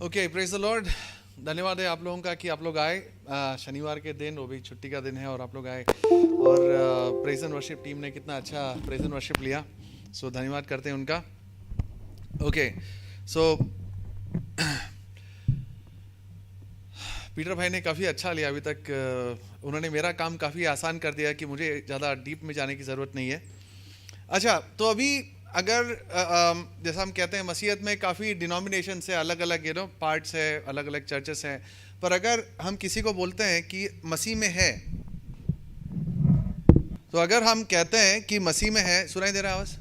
Okay, praise the Lord. धन्यवाद है आप लोगों का कि आप लोग आए शनिवार के दिन, वो भी छुट्टी का दिन है और आप लोग आए। और प्रेज एंड वर्शिप टीम ने कितना अच्छा प्रेज एंड वर्शिप लिया, सो धन्यवाद करते हैं उनका। ओके, सो पीटर भाई ने काफ़ी अच्छा लिया अभी तक। उन्होंने मेरा काम काफ़ी आसान कर दिया कि मुझे ज़्यादा डीप में जाने की ज़रूरत नहीं है। अच्छा, तो अभी अगर जैसा हम कहते हैं मसीहत में काफ़ी डिनोमिनेशन है, अलग अलग पार्ट्स है, अलग अलग चर्चेस हैं। पर अगर हम किसी को बोलते हैं कि मसीह में है, तो अगर हम कहते हैं कि मसीह में है, सुनाई दे रहा है आवाज़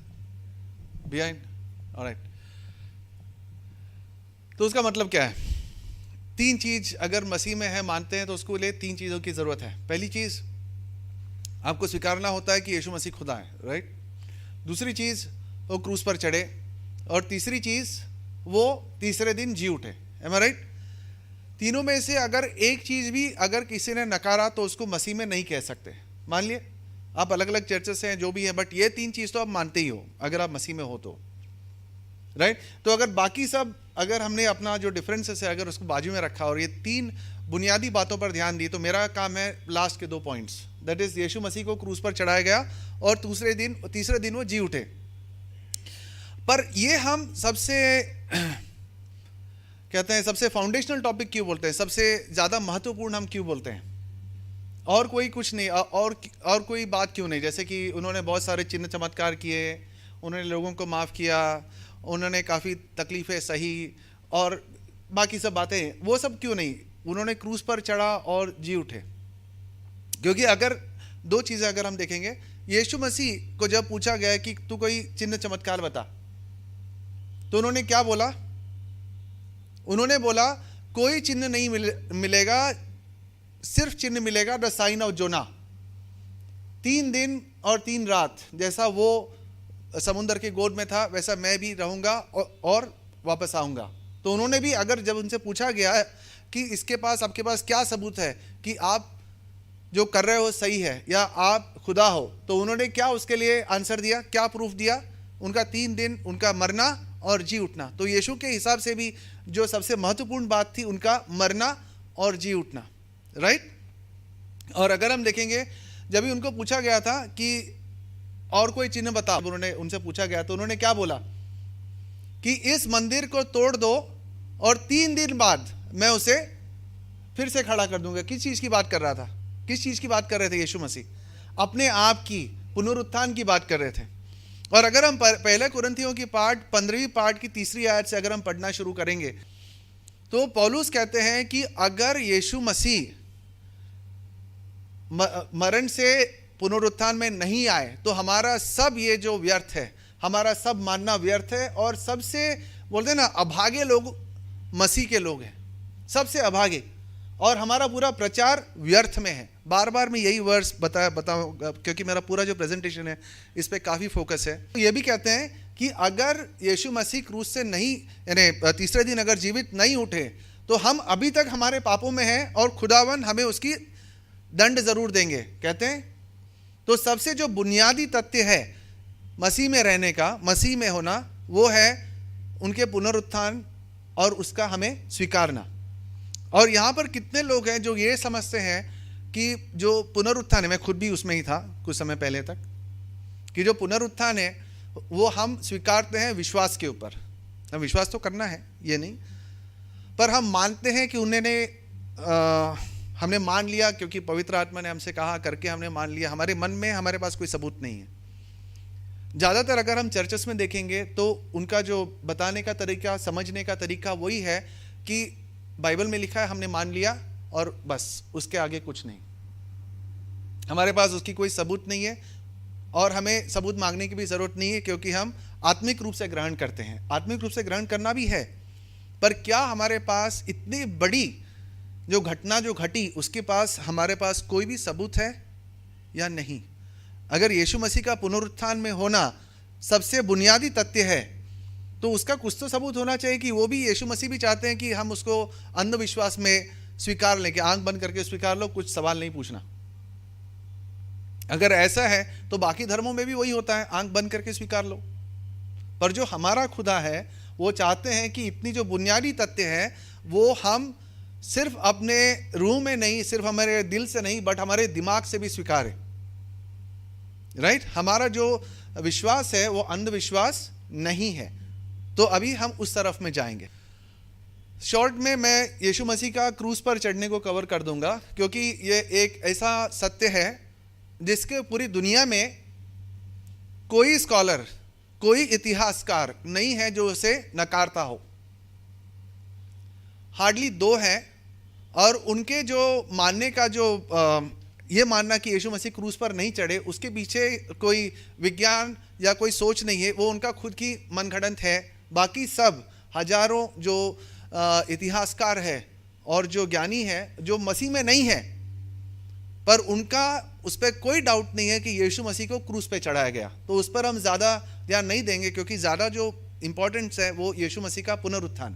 बिहाइंड? ऑलराइट, तो उसका मतलब क्या है? तीन चीज अगर मसीह में है मानते हैं तो उसको लिए तीन चीज़ों की ज़रूरत है। पहली चीज़, आपको स्वीकारना होता है कि यीशु मसीह खुदा है, राइट। दूसरी चीज़, वो क्रूस पर चढ़े। और तीसरी चीज़, वो तीसरे दिन जी उठे। एम आई राइट? तीनों में से अगर एक चीज़ भी अगर किसी ने नकारा तो उसको मसीह में नहीं कह सकते। मान लिए आप अलग अलग चर्चेस हैं, जो भी हैं, बट ये तीन चीज़ तो आप मानते ही हो अगर आप मसीह में हो तो, राइट। तो अगर बाकी सब, अगर हमने अपना जो डिफरेंसेस है अगर उसको बाजू में रखा और ये तीन बुनियादी बातों पर ध्यान दी, तो मेरा काम है लास्ट के दो पॉइंट्स, दैट इज यीशु मसीह को क्रूस पर चढ़ाया गया और तीसरे दिन वो जी उठे। पर ये हम सबसे कहते हैं सबसे फाउंडेशनल टॉपिक क्यों बोलते हैं, सबसे ज़्यादा महत्वपूर्ण हम क्यों बोलते हैं? और कोई कुछ नहीं, और कोई बात क्यों नहीं? जैसे कि उन्होंने बहुत सारे चिन्ह चमत्कार किए, उन्होंने लोगों को माफ़ किया, उन्होंने काफ़ी तकलीफ़ें सही और बाकी सब बातें, वो सब क्यों नहीं? उन्होंने क्रूस पर चढ़ा और जी उठे। क्योंकि अगर दो चीज़ें अगर हम देखेंगे, यीशु मसीह को जब पूछा गया कि तू कोई चिन्ह चमत्कार बता, तो उन्होंने क्या बोला? उन्होंने बोला कोई चिन्ह नहीं मिलेगा, सिर्फ चिन्ह मिलेगा द साइन ऑफ जोना। 3 दिन और 3 रात जैसा वो समुद्र के गोद में था वैसा मैं भी रहूंगा और वापस आऊंगा। तो उन्होंने भी, अगर जब उनसे पूछा गया कि इसके पास, आपके पास क्या सबूत है कि आप जो कर रहे हो सही है या आप खुदा हो, तो उन्होंने क्या उसके लिए आंसर दिया, क्या प्रूफ दिया? उनका 3 दिन उनका मरना और जी उठना। तो यीशु के हिसाब से भी जो सबसे महत्वपूर्ण बात थी उनका मरना और जी उठना, राइट। और अगर हम देखेंगे, जब भी उनको पूछा गया था कि और कोई चिन्ह बता, उन्होंने उनसे पूछा गया तो उन्होंने क्या बोला कि इस मंदिर को तोड़ दो और 3 दिन बाद मैं उसे फिर से खड़ा कर दूंगा। किस चीज़ की बात कर रहा था? किस चीज़ की बात कर रहे थे यीशु मसीह? अपने आप की पुनरुत्थान की बात कर रहे थे। और अगर हम पहले कुरिन्थियों की 15वीं पार्ट की 3री आयत से अगर हम पढ़ना शुरू करेंगे, तो पौलुस कहते हैं कि अगर यीशु मसीह मरण से पुनरुत्थान में नहीं आए तो हमारा सब ये जो व्यर्थ है, हमारा सब मानना व्यर्थ है। और सबसे बोलते हैं ना, अभागे लोग मसीह के लोग हैं, सबसे अभागे, और हमारा पूरा प्रचार व्यर्थ में है। बार बार मैं यही वर्ड्स बताऊंगा क्योंकि मेरा पूरा जो प्रेजेंटेशन है इस पे काफ़ी फोकस है। तो ये भी कहते हैं कि अगर यीशु मसीह क्रूस से नहीं, यानी तीसरे दिन अगर जीवित नहीं उठे, तो हम अभी तक हमारे पापों में हैं और खुदावन हमें उसकी दंड ज़रूर देंगे, कहते हैं। तो सबसे जो बुनियादी तथ्य है मसीह में रहने का, मसीह में होना, वो है उनके पुनरुत्थान और उसका हमें स्वीकारना। और यहाँ पर कितने लोग हैं जो ये समझते हैं कि जो पुनरुत्थान है, मैं खुद भी उसमें ही था कुछ समय पहले तक, कि जो पुनरुत्थान है वो हम स्वीकारते हैं विश्वास के ऊपर। हम विश्वास तो करना है, ये नहीं, पर हम मानते हैं कि उन्होंने हमने मान लिया क्योंकि पवित्र आत्मा ने हमसे कहा करके हमने मान लिया। हमारे मन में हमारे पास कोई सबूत नहीं है। ज़्यादातर अगर हम चर्चेस में देखेंगे तो उनका जो बताने का तरीका, समझने का तरीका वही है कि बाइबल में लिखा है, हमने मान लिया और बस, उसके आगे कुछ नहीं। हमारे पास उसकी कोई सबूत नहीं है और हमें सबूत मांगने की भी ज़रूरत नहीं है, क्योंकि हम आत्मिक रूप से ग्रहण करते हैं। आत्मिक रूप से ग्रहण करना भी है, पर क्या हमारे पास इतनी बड़ी जो घटना जो घटी उसके पास हमारे पास कोई भी सबूत है या नहीं? अगर यीशु मसीह का पुनरुत्थान में होना सबसे बुनियादी तथ्य है, तो उसका कुछ तो सबूत होना चाहिए कि वो भी, यीशु मसीह भी चाहते हैं कि हम उसको अंधविश्वास में स्वीकार लें, कि आंख बंद करके स्वीकार लो, कुछ सवाल नहीं पूछना। अगर ऐसा है तो बाकी धर्मों में भी वही होता है, आंख बंद करके स्वीकार लो। पर जो हमारा खुदा है वो चाहते हैं कि इतनी जो बुनियादी तथ्य हैं वो हम सिर्फ अपने रूह में नहीं, सिर्फ हमारे दिल से नहीं, बट हमारे दिमाग से भी स्वीकारें। राइट? हमारा जो विश्वास है वो अंधविश्वास नहीं है। तो अभी हम उस तरफ में जाएंगे। शॉर्ट में मैं यीशु मसीह का क्रूस पर चढ़ने को कवर कर दूंगा, क्योंकि ये एक ऐसा सत्य है जिसके पूरी दुनिया में कोई स्कॉलर, कोई इतिहासकार नहीं है जो उसे नकारता हो। हार्डली 2 हैं, और उनके जो मानने का जो ये मानना कि यीशु मसीह क्रूस पर नहीं चढ़े, उसके पीछे कोई विज्ञान या कोई सोच नहीं है, वो उनका खुद की मनगढ़ंत है। बाकी सब हजारों जो इतिहासकार है और जो ज्ञानी है जो मसीह में नहीं है, पर उनका उस पर कोई डाउट नहीं है कि यीशु मसीह को क्रूस पे चढ़ाया गया। तो उस पर हम ज़्यादा ध्यान नहीं देंगे, क्योंकि ज़्यादा जो इम्पोर्टेंस है वो यीशु मसीह का पुनरुत्थान।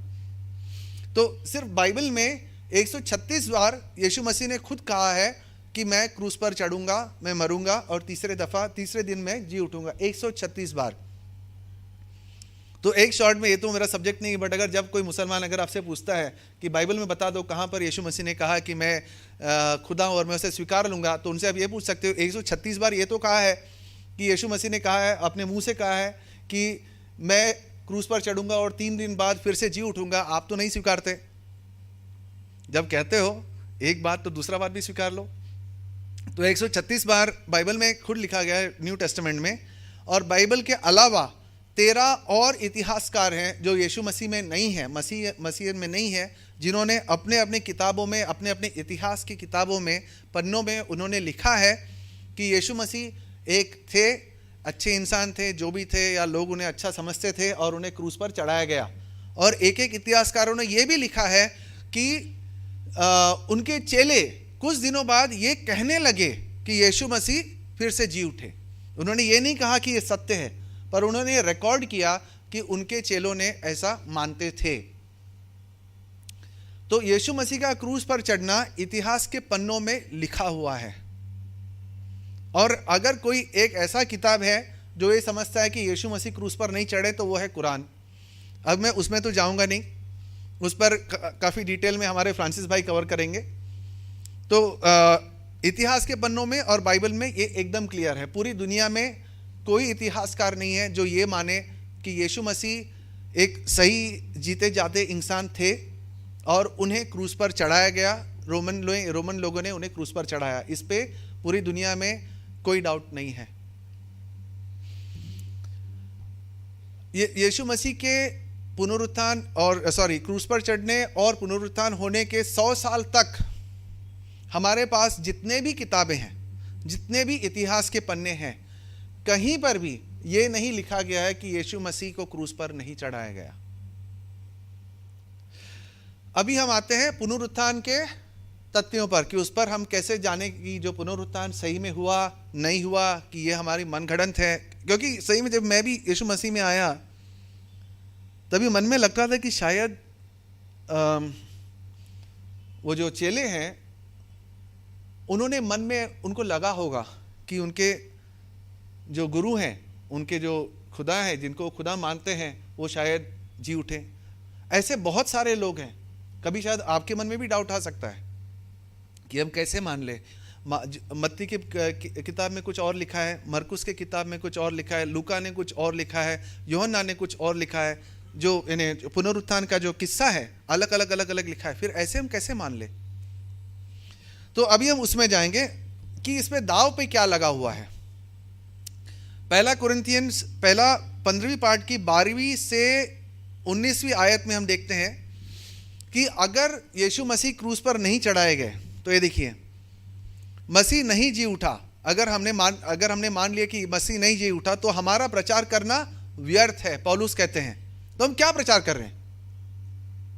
तो सिर्फ बाइबल में 136 बार यीशु मसीह ने खुद कहा है कि मैं क्रूस पर चढ़ूंगा, मैं मरूंगा और तीसरे दिन में जी उठूंगा। 136 बार। तो एक शॉर्ट में, ये तो मेरा सब्जेक्ट नहीं, बट अगर जब कोई मुसलमान अगर आपसे पूछता है कि बाइबल में बता दो कहाँ पर यीशु मसीह ने कहा कि मैं खुदा हूँ और मैं उसे स्वीकार लूँगा, तो उनसे आप ये पूछ सकते हो 136 बार ये तो कहा है कि यीशु मसीह ने कहा है, अपने मुंह से कहा है कि मैं क्रूस पर चढ़ूंगा और 3 दिन बाद फिर से जी उठूंगा। आप तो नहीं स्वीकारते। जब कहते हो एक बात तो दूसरा बात भी स्वीकार लो। तो 136 बार बाइबल में खुद लिखा गया है न्यू टेस्टामेंट में। और बाइबल के अलावा 13 और इतिहासकार हैं जो यीशु मसीह में नहीं है, मसीह में नहीं है, जिन्होंने अपने अपने किताबों में, अपने अपने इतिहास की किताबों में, पन्नों में उन्होंने लिखा है कि यीशु मसीह एक थे, अच्छे इंसान थे, जो भी थे, या लोग उन्हें अच्छा समझते थे और उन्हें क्रूस पर चढ़ाया गया। और एक एक इतिहासकारों ने यह भी लिखा है कि उनके चेले कुछ दिनों बाद ये कहने लगे कि यीशु मसीह फिर से जी उठे। उन्होंने ये नहीं कहा कि ये सत्य है, पर उन्होंने रिकॉर्ड किया कि उनके चेलों ने ऐसा मानते थे। तो यीशु मसीह का क्रूस पर चढ़ना इतिहास के पन्नों में लिखा हुआ है। और अगर कोई एक ऐसा किताब है जो ये समझता है कि यीशु मसीह क्रूस पर नहीं चढ़े, तो वो है कुरान। अब मैं उसमें तो जाऊंगा नहीं, उस पर काफ़ी डिटेल में हमारे फ्रांसिस भाई कवर करेंगे। तो इतिहास के पन्नों में और बाइबल में ये एकदम क्लियर है। पूरी दुनिया में कोई इतिहासकार नहीं है जो ये माने कि यीशु मसीह एक सही जीते जाते इंसान थे और उन्हें क्रूस पर चढ़ाया गया। रोमन लोगों ने उन्हें क्रूस पर चढ़ाया। इस पे पूरी दुनिया में कोई डाउट नहीं है। यीशु मसीह के पुनरुत्थान और क्रूस पर चढ़ने और पुनरुत्थान होने के 100 साल तक हमारे पास जितने भी किताबें हैं, जितने भी इतिहास के पन्ने हैं, कहीं पर भी ये नहीं लिखा गया है कि यीशु मसीह को क्रूस पर नहीं चढ़ाया गया। अभी हम आते हैं पुनरुत्थान के तथ्यों पर कि उस पर हम कैसे जाने कि जो पुनरुत्थान सही में हुआ नहीं हुआ, कि ये हमारी मनगढ़ंत है। क्योंकि सही में जब मैं भी यीशु मसीह में आया तभी मन में लगता था कि शायद वो जो चेले हैं उन्होंने मन में उनको लगा होगा कि उनके जो गुरु हैं, उनके जो खुदा हैं, जिनको खुदा मानते हैं, वो शायद जी उठे। ऐसे बहुत सारे लोग हैं। कभी शायद आपके मन में भी डाउट आ सकता है कि हम कैसे मान ले। मत्ती की किताब में कुछ और लिखा है, मरकुस के किताब में कुछ और लिखा है, लूका ने कुछ और लिखा है, यूहन्ना ने कुछ और लिखा है। जो इन्हें पुनरुत्थान का जो किस्सा है अलग अलग लिखा है। फिर ऐसे हम कैसे मान ले? तो अभी हम उसमें जाएंगे कि इस पे दाव पे क्या लगा हुआ है। पहला कुरिन्थियंस 15वीं पार्ट की 12वीं से 19वीं आयत में हम देखते हैं कि अगर यीशु मसीह क्रूस पर नहीं चढ़ाए गए, तो ये देखिए, मसीह नहीं जी उठा। अगर हमने मान लिया कि मसीह नहीं जी उठा तो हमारा प्रचार करना व्यर्थ है, पौलुस कहते हैं। तो हम क्या प्रचार कर रहे हैं?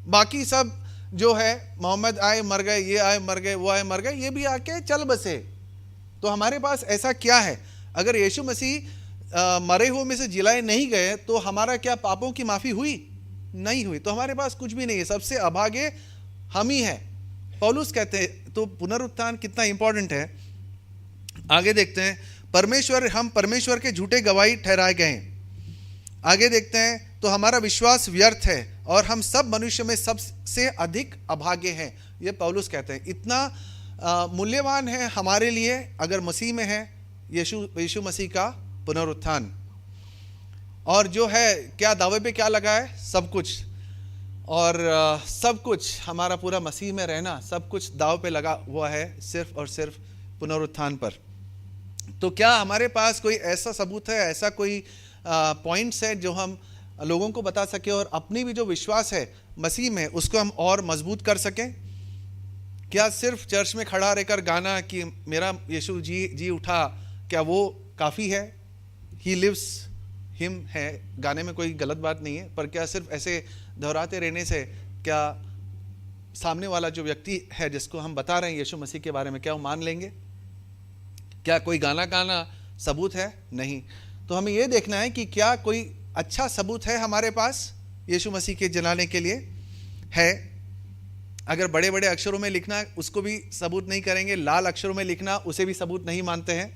बाकी सब जो है, मोहम्मद आए मर गए, ये आए मर गए, वो आए मर गए, ये भी आके चल बसे। तो हमारे पास ऐसा क्या है? अगर यीशु मसीह मरे हुए में से जिलाए नहीं गए तो हमारा क्या पापों की माफ़ी हुई? नहीं हुई। तो हमारे पास कुछ भी नहीं है, सबसे अभागे हम ही हैं, पौलुस कहते हैं। तो पुनरुत्थान कितना इंपॉर्टेंट है आगे देखते हैं। हम परमेश्वर के झूठे गवाही ठहराए गए हैं। आगे देखते हैं, तो हमारा विश्वास व्यर्थ है और हम सब मनुष्य में सबसे अधिक अभागे हैं। ये पौलुस कहते हैं। इतना मूल्यवान है हमारे लिए अगर मसीह में है यीशु मसीह का पुनरुत्थान। और जो है क्या दावे पे क्या लगा है, सब कुछ, और सब कुछ हमारा पूरा मसीह में रहना, सब कुछ दाव पे लगा हुआ है सिर्फ और सिर्फ पुनरुत्थान पर। तो क्या हमारे पास कोई ऐसा सबूत है, ऐसा कोई पॉइंट्स है जो हम लोगों को बता सके और अपनी भी जो विश्वास है मसीह में उसको हम और मजबूत कर सकें? क्या सिर्फ चर्च में खड़ा रहकर गाना कि मेरा यीशु जी उठा, क्या वो काफ़ी है? ही लिव्स हिम है, गाने में कोई गलत बात नहीं है, पर क्या सिर्फ ऐसे दोहराते रहने से क्या सामने वाला जो व्यक्ति है जिसको हम बता रहे हैं यीशु मसीह के बारे में, क्या वो मान लेंगे? क्या कोई गाना सबूत है? नहीं। तो हमें ये देखना है कि क्या कोई अच्छा सबूत है हमारे पास यीशु मसीह के जलाने के लिए है। अगर बड़े बड़े अक्षरों में लिखना उसको भी सबूत नहीं करेंगे, लाल अक्षरों में लिखना उसे भी सबूत नहीं मानते हैं।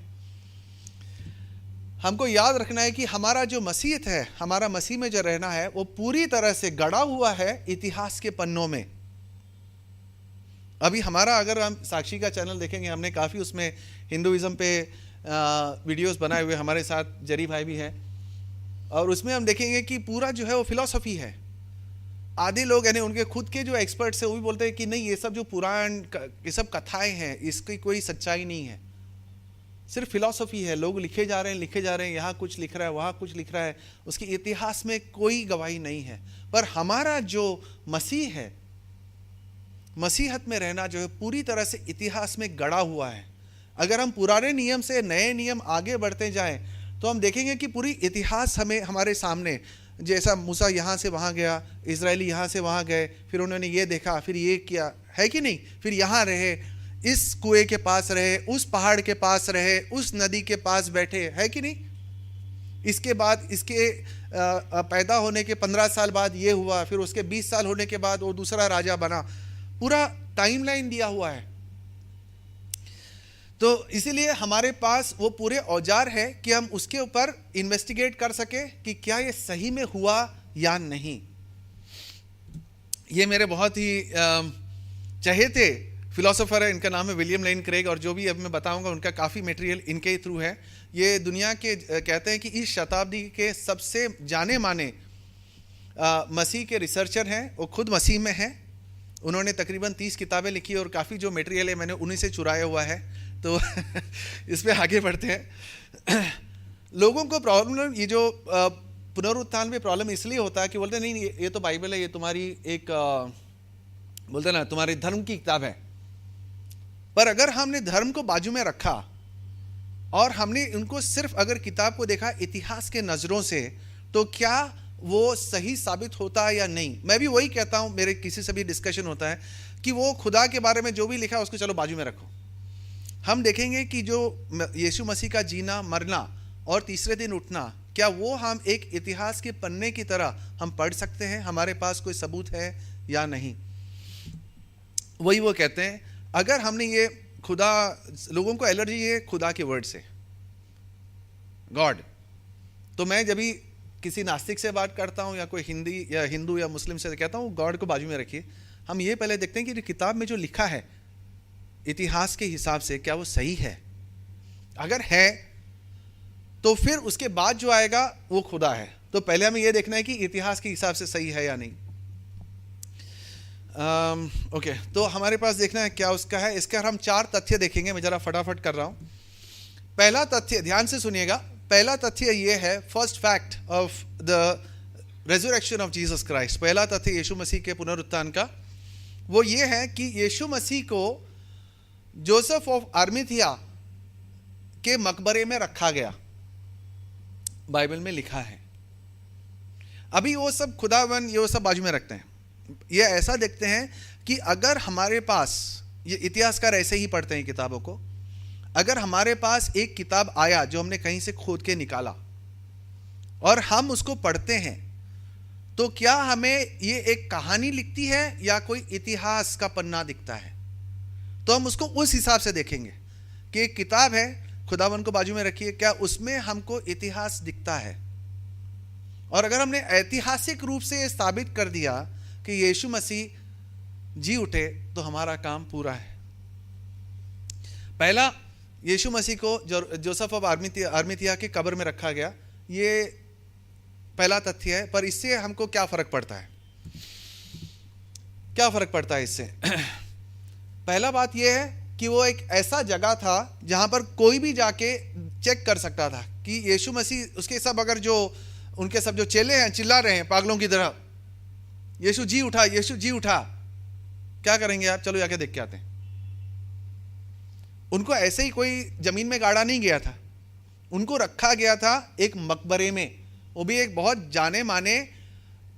हमको याद रखना है कि हमारा जो मसीहत है, हमारा मसीह में जो रहना है, वो पूरी तरह से गड़ा हुआ है इतिहास के पन्नों में। अभी हमारा अगर हम साक्षी का चैनल देखेंगे, हमने काफ़ी उसमें हिंदुइज्म पे वीडियोस बनाए हुए, हमारे साथ जरी भाई भी हैं, और उसमें हम देखेंगे कि पूरा जो है वो फिलॉसफी है। आधे लोग यानी उनके खुद के जो एक्सपर्ट्स हैं वो भी बोलते हैं कि नहीं, ये सब जो पुराण ये सब कथाएं हैं, इसकी कोई सच्चाई नहीं है, सिर्फ फिलॉसफी है। लोग लिखे जा रहे हैं, यहाँ कुछ लिख रहा है, वहाँ कुछ लिख रहा है, उसके इतिहास में कोई गवाही नहीं है। पर हमारा जो मसीह है, मसीहत में रहना जो है पूरी तरह से इतिहास में गड़ा हुआ है। अगर हम पुराने नियम से नए नियम आगे बढ़ते जाएं तो हम देखेंगे कि पूरी इतिहास हमें हमारे सामने, जैसा मूसा यहाँ से वहाँ गया, इजरायली यहाँ से वहाँ गए, फिर उन्होंने ये देखा, फिर ये किया, है कि नहीं, फिर यहाँ रहे, इस कुएं के पास रहे, उस पहाड़ के पास रहे, उस नदी के पास बैठे, है कि नहीं। इसके बाद इसके पैदा होने के 15 साल बाद ये हुआ, फिर उसके 20 साल होने के बाद वो दूसरा राजा बना। पूरा टाइमलाइन दिया हुआ है। तो इसीलिए हमारे पास वो पूरे औजार है कि हम उसके ऊपर इन्वेस्टिगेट कर सके कि क्या ये सही में हुआ या नहीं। ये मेरे बहुत ही चहेते फिलोसोफर है, इनका नाम है विलियम लेन क्रेग, और जो भी अब मैं बताऊंगा उनका काफ़ी मटेरियल इनके थ्रू है। ये दुनिया के कहते हैं कि इस शताब्दी के सबसे जाने माने मसीह के रिसर्चर हैं। वो खुद मसीह में हैं। उन्होंने तकरीबन 30 किताबें लिखी और काफ़ी जो मटेरियल है मैंने उन्हीं से चुराया हुआ है। तो इस पे आगे बढ़ते हैं। लोगों को प्रॉब्लम, ये जो पुनरुत्थान में प्रॉब्लम इसलिए होता है कि बोलते नहीं ये तो बाइबल है, ये तुम्हारी एक बोलते ना तुम्हारे धर्म की किताब है। पर अगर हमने धर्म को बाजू में रखा और हमने उनको सिर्फ अगर किताब को देखा इतिहास के नज़रों से, तो क्या वो सही साबित होता है या नहीं। मैं भी वही कहता हूँ, मेरे किसी से भी डिस्कशन होता है कि वो खुदा के बारे में जो भी लिखा है उसको चलो बाजू में रखो। हम देखेंगे कि जो यीशु मसीह का जीना, मरना और तीसरे दिन उठना, क्या वो हम एक इतिहास के पन्ने की तरह हम पढ़ सकते हैं? हमारे पास कोई सबूत है या नहीं। वही वो कहते हैं, अगर हमने ये खुदा, लोगों को एलर्जी है खुदा के वर्ड से, गॉड। तो मैं जब भी किसी नास्तिक से बात करता हूँ या कोई हिंदू या मुस्लिम से कहता हूँ गॉड को बाजू में रखिए। हम ये पहले देखते हैं कि किताब में जो लिखा है इतिहास के हिसाब से क्या वो सही है। अगर है तो फिर उसके बाद जो आएगा वो खुदा है। तो पहले हमें ये देखना है कि इतिहास के हिसाब से सही है या नहीं। ओके, तो हमारे पास देखना है क्या उसका है। इसके हम 4 तथ्य देखेंगे। मैं जरा फटाफट कर रहा हूँ। पहला तथ्य, ध्यान से सुनिएगा। पहला तथ्य ये है, first fact of the resurrection of Jesus Christ. पहला तथ्य यीशु मसीह के पुनरुत्थान का वो ये है कि यीशु मसीह को जोसेफ ऑफ अरिमथिया के मकबरे में रखा गया, बाइबल में लिखा है। अभी वो सब खुदावन ये वो सब बाजू में रखते हैं। ये ऐसा देखते हैं कि अगर हमारे पास, ये इतिहासकार ऐसे ही पढ़ते हैं किताबों को, अगर हमारे पास एक किताब आया जो हमने कहीं से खोद के निकाला और हम उसको पढ़ते हैं, तो क्या हमें ये एक कहानी लिखती है या कोई इतिहास का पन्ना दिखता है? तो हम उसको उस हिसाब से देखेंगे कि एक किताब है, खुदावन को बाजू में रखिए, क्या उसमें हमको इतिहास दिखता है? और अगर हमने ऐतिहासिक रूप से ये साबित कर दिया कि यीशु मसीह जी उठे तो हमारा काम पूरा है। पहला, यीशु मसीह को जोसेफ ऑफ अरिमथिया की कब्र में रखा गया, ये पहला तथ्य है। पर इससे हमको क्या फर्क पड़ता है? क्या फर्क पड़ता है इससे? पहला बात यह है कि वो एक ऐसा जगह था जहां पर कोई भी जाके चेक कर सकता था कि यीशु मसीह, उसके सब अगर जो उनके सब जो चेले हैं चिल्ला रहे हैं पागलों की तरह, यीशु जी उठा, यीशु जी उठा, क्या करेंगे आप? चलो जाके देख के आते हैं। उनको ऐसे ही कोई जमीन में गाड़ा नहीं गया था, उनको रखा गया था एक मकबरे में, वो भी एक बहुत जाने माने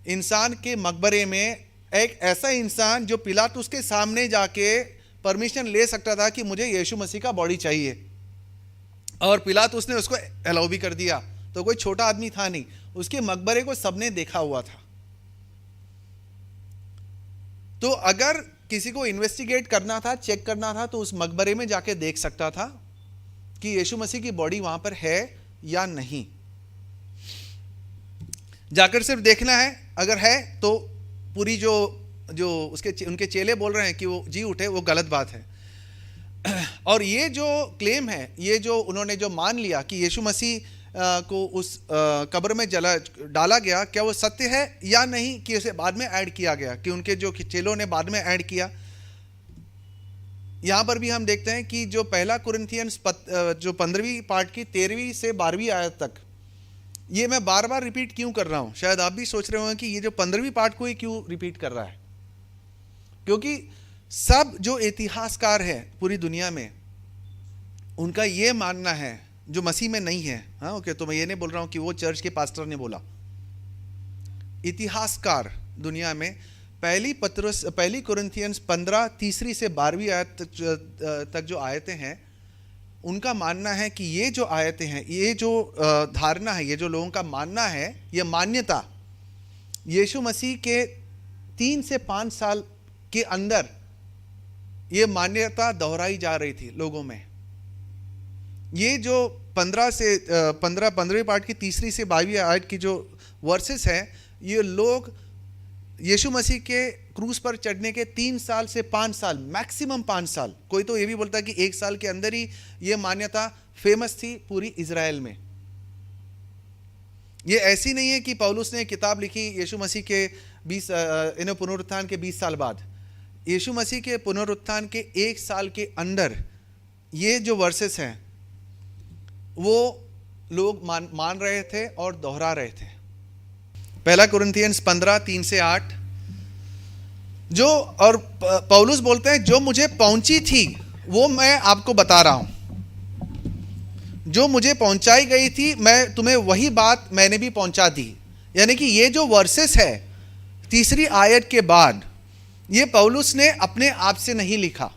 इंसान के मकबरे में। एक ऐसा इंसान जो पिलातुस के सामने जाके परमिशन ले सकता था कि मुझे यीशु मसीह का बॉडी चाहिए, और पिलातुस ने उसको अलाउ भी कर दिया। तो कोई छोटा आदमी था नहीं, उसके मकबरे को सबने देखा हुआ था। तो अगर किसी को इन्वेस्टिगेट करना था, चेक करना था, तो उस मकबरे में जाके देख सकता था कि यीशु मसीह की बॉडी वहां पर है या नहीं। जाकर सिर्फ देखना है, अगर है तो पूरी जो उनके चेले बोल रहे हैं कि वो जी उठे, वो गलत बात है। और ये जो क्लेम है, ये जो उन्होंने जो मान लिया कि यीशु मसीह को उस कब्र में डाला गया, क्या वो सत्य है या नहीं, कि उसे बाद में ऐड किया गया, कि उनके जो चेलों ने बाद में ऐड किया। यहां पर भी हम देखते हैं कि जो पहला कुरिन्थियंस जो 15वीं पार्ट की 13वीं से 12वीं आयत तक, ये मैं बार बार रिपीट क्यों कर रहा हूं? शायद आप भी सोच रहे होंगे कि ये जो 15वीं पार्ट को ही क्यों रिपीट कर रहा है, क्योंकि सब जो इतिहासकार है पूरी दुनिया में, उनका ये मानना है, जो मसीह में नहीं है, हाँ ओके, तो मैं ये नहीं बोल रहा हूं कि वो चर्च के पास्टर ने बोला, इतिहासकार दुनिया में पहली कुरिन्थियंस 15 3 से 12वीं आयत तक जो आयतें हैं, उनका मानना है कि ये जो आयतें हैं, ये जो धारणा है, ये जो लोगों का मानना है, ये मान्यता यीशु मसीह के 3 से 5 साल के अंदर ये मान्यता दोहराई जा रही थी लोगों में। ये जो 15वीं पार्ट की 3 से 12वीं आयत की जो वर्सेस हैं, ये लोग यीशु मसीह के क्रूस पर चढ़ने के 3 साल से 5 साल, मैक्सिमम 5 साल, कोई तो ये भी बोलता है कि 1 साल के अंदर ही ये मान्यता फेमस थी पूरी इजराइल में। ये ऐसी नहीं है कि पौलुस ने किताब लिखी यीशु मसीह के पुनरुत्थान के 20 साल बाद। यीशु मसीह के पुनरुत्थान के 1 साल के अंदर ये जो वर्सेस हैं वो लोग मान रहे थे और दोहरा रहे थे। पहला कुरिन्थियंस 15 3 से 8, जो और पौलुस बोलते हैं, जो मुझे पहुंची थी वो मैं आपको बता रहा हूं, जो मुझे पहुंचाई गई थी मैं तुम्हें वही बात मैंने भी पहुंचा दी। यानी कि ये जो वर्सेस है 3री आयत के बाद, ये पौलुस ने अपने आप से नहीं लिखा,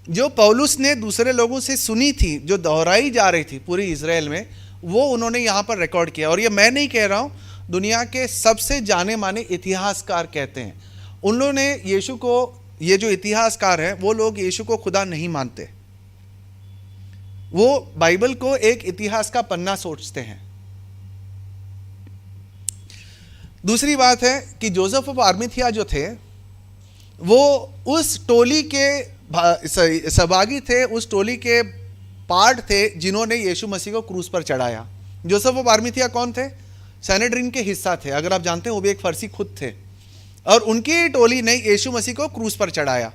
जो पौलुस ने दूसरे लोगों से सुनी थी, जो दोहराई जा रही थी पूरी इजराइल में, वो उन्होंने यहां पर रिकॉर्ड किया। और ये मैं नहीं कह रहा हूं, दुनिया के सबसे जाने माने इतिहासकार कहते हैं। उन्होंने यीशु को, ये जो इतिहासकार हैं, वो लोग यीशु को खुदा नहीं मानते, वो बाइबल को एक इतिहास का पन्ना सोचते हैं। दूसरी बात है कि जोसेफ ऑफ अरिमथिया जो थे, वो उस टोली के सहभागी थे, उस टोली के पार्ट थे जिन्होंने यीशु मसीह को क्रूस पर चढ़ाया। जोसेफ ऑफ अरिमथिया कौन थे? सैनेड्रिन के हिस्सा थे, अगर आप जानते हैं, वो भी एक फर्सी खुद थे, और उनकी टोली ने यीशु मसीह को क्रूस पर चढ़ाया।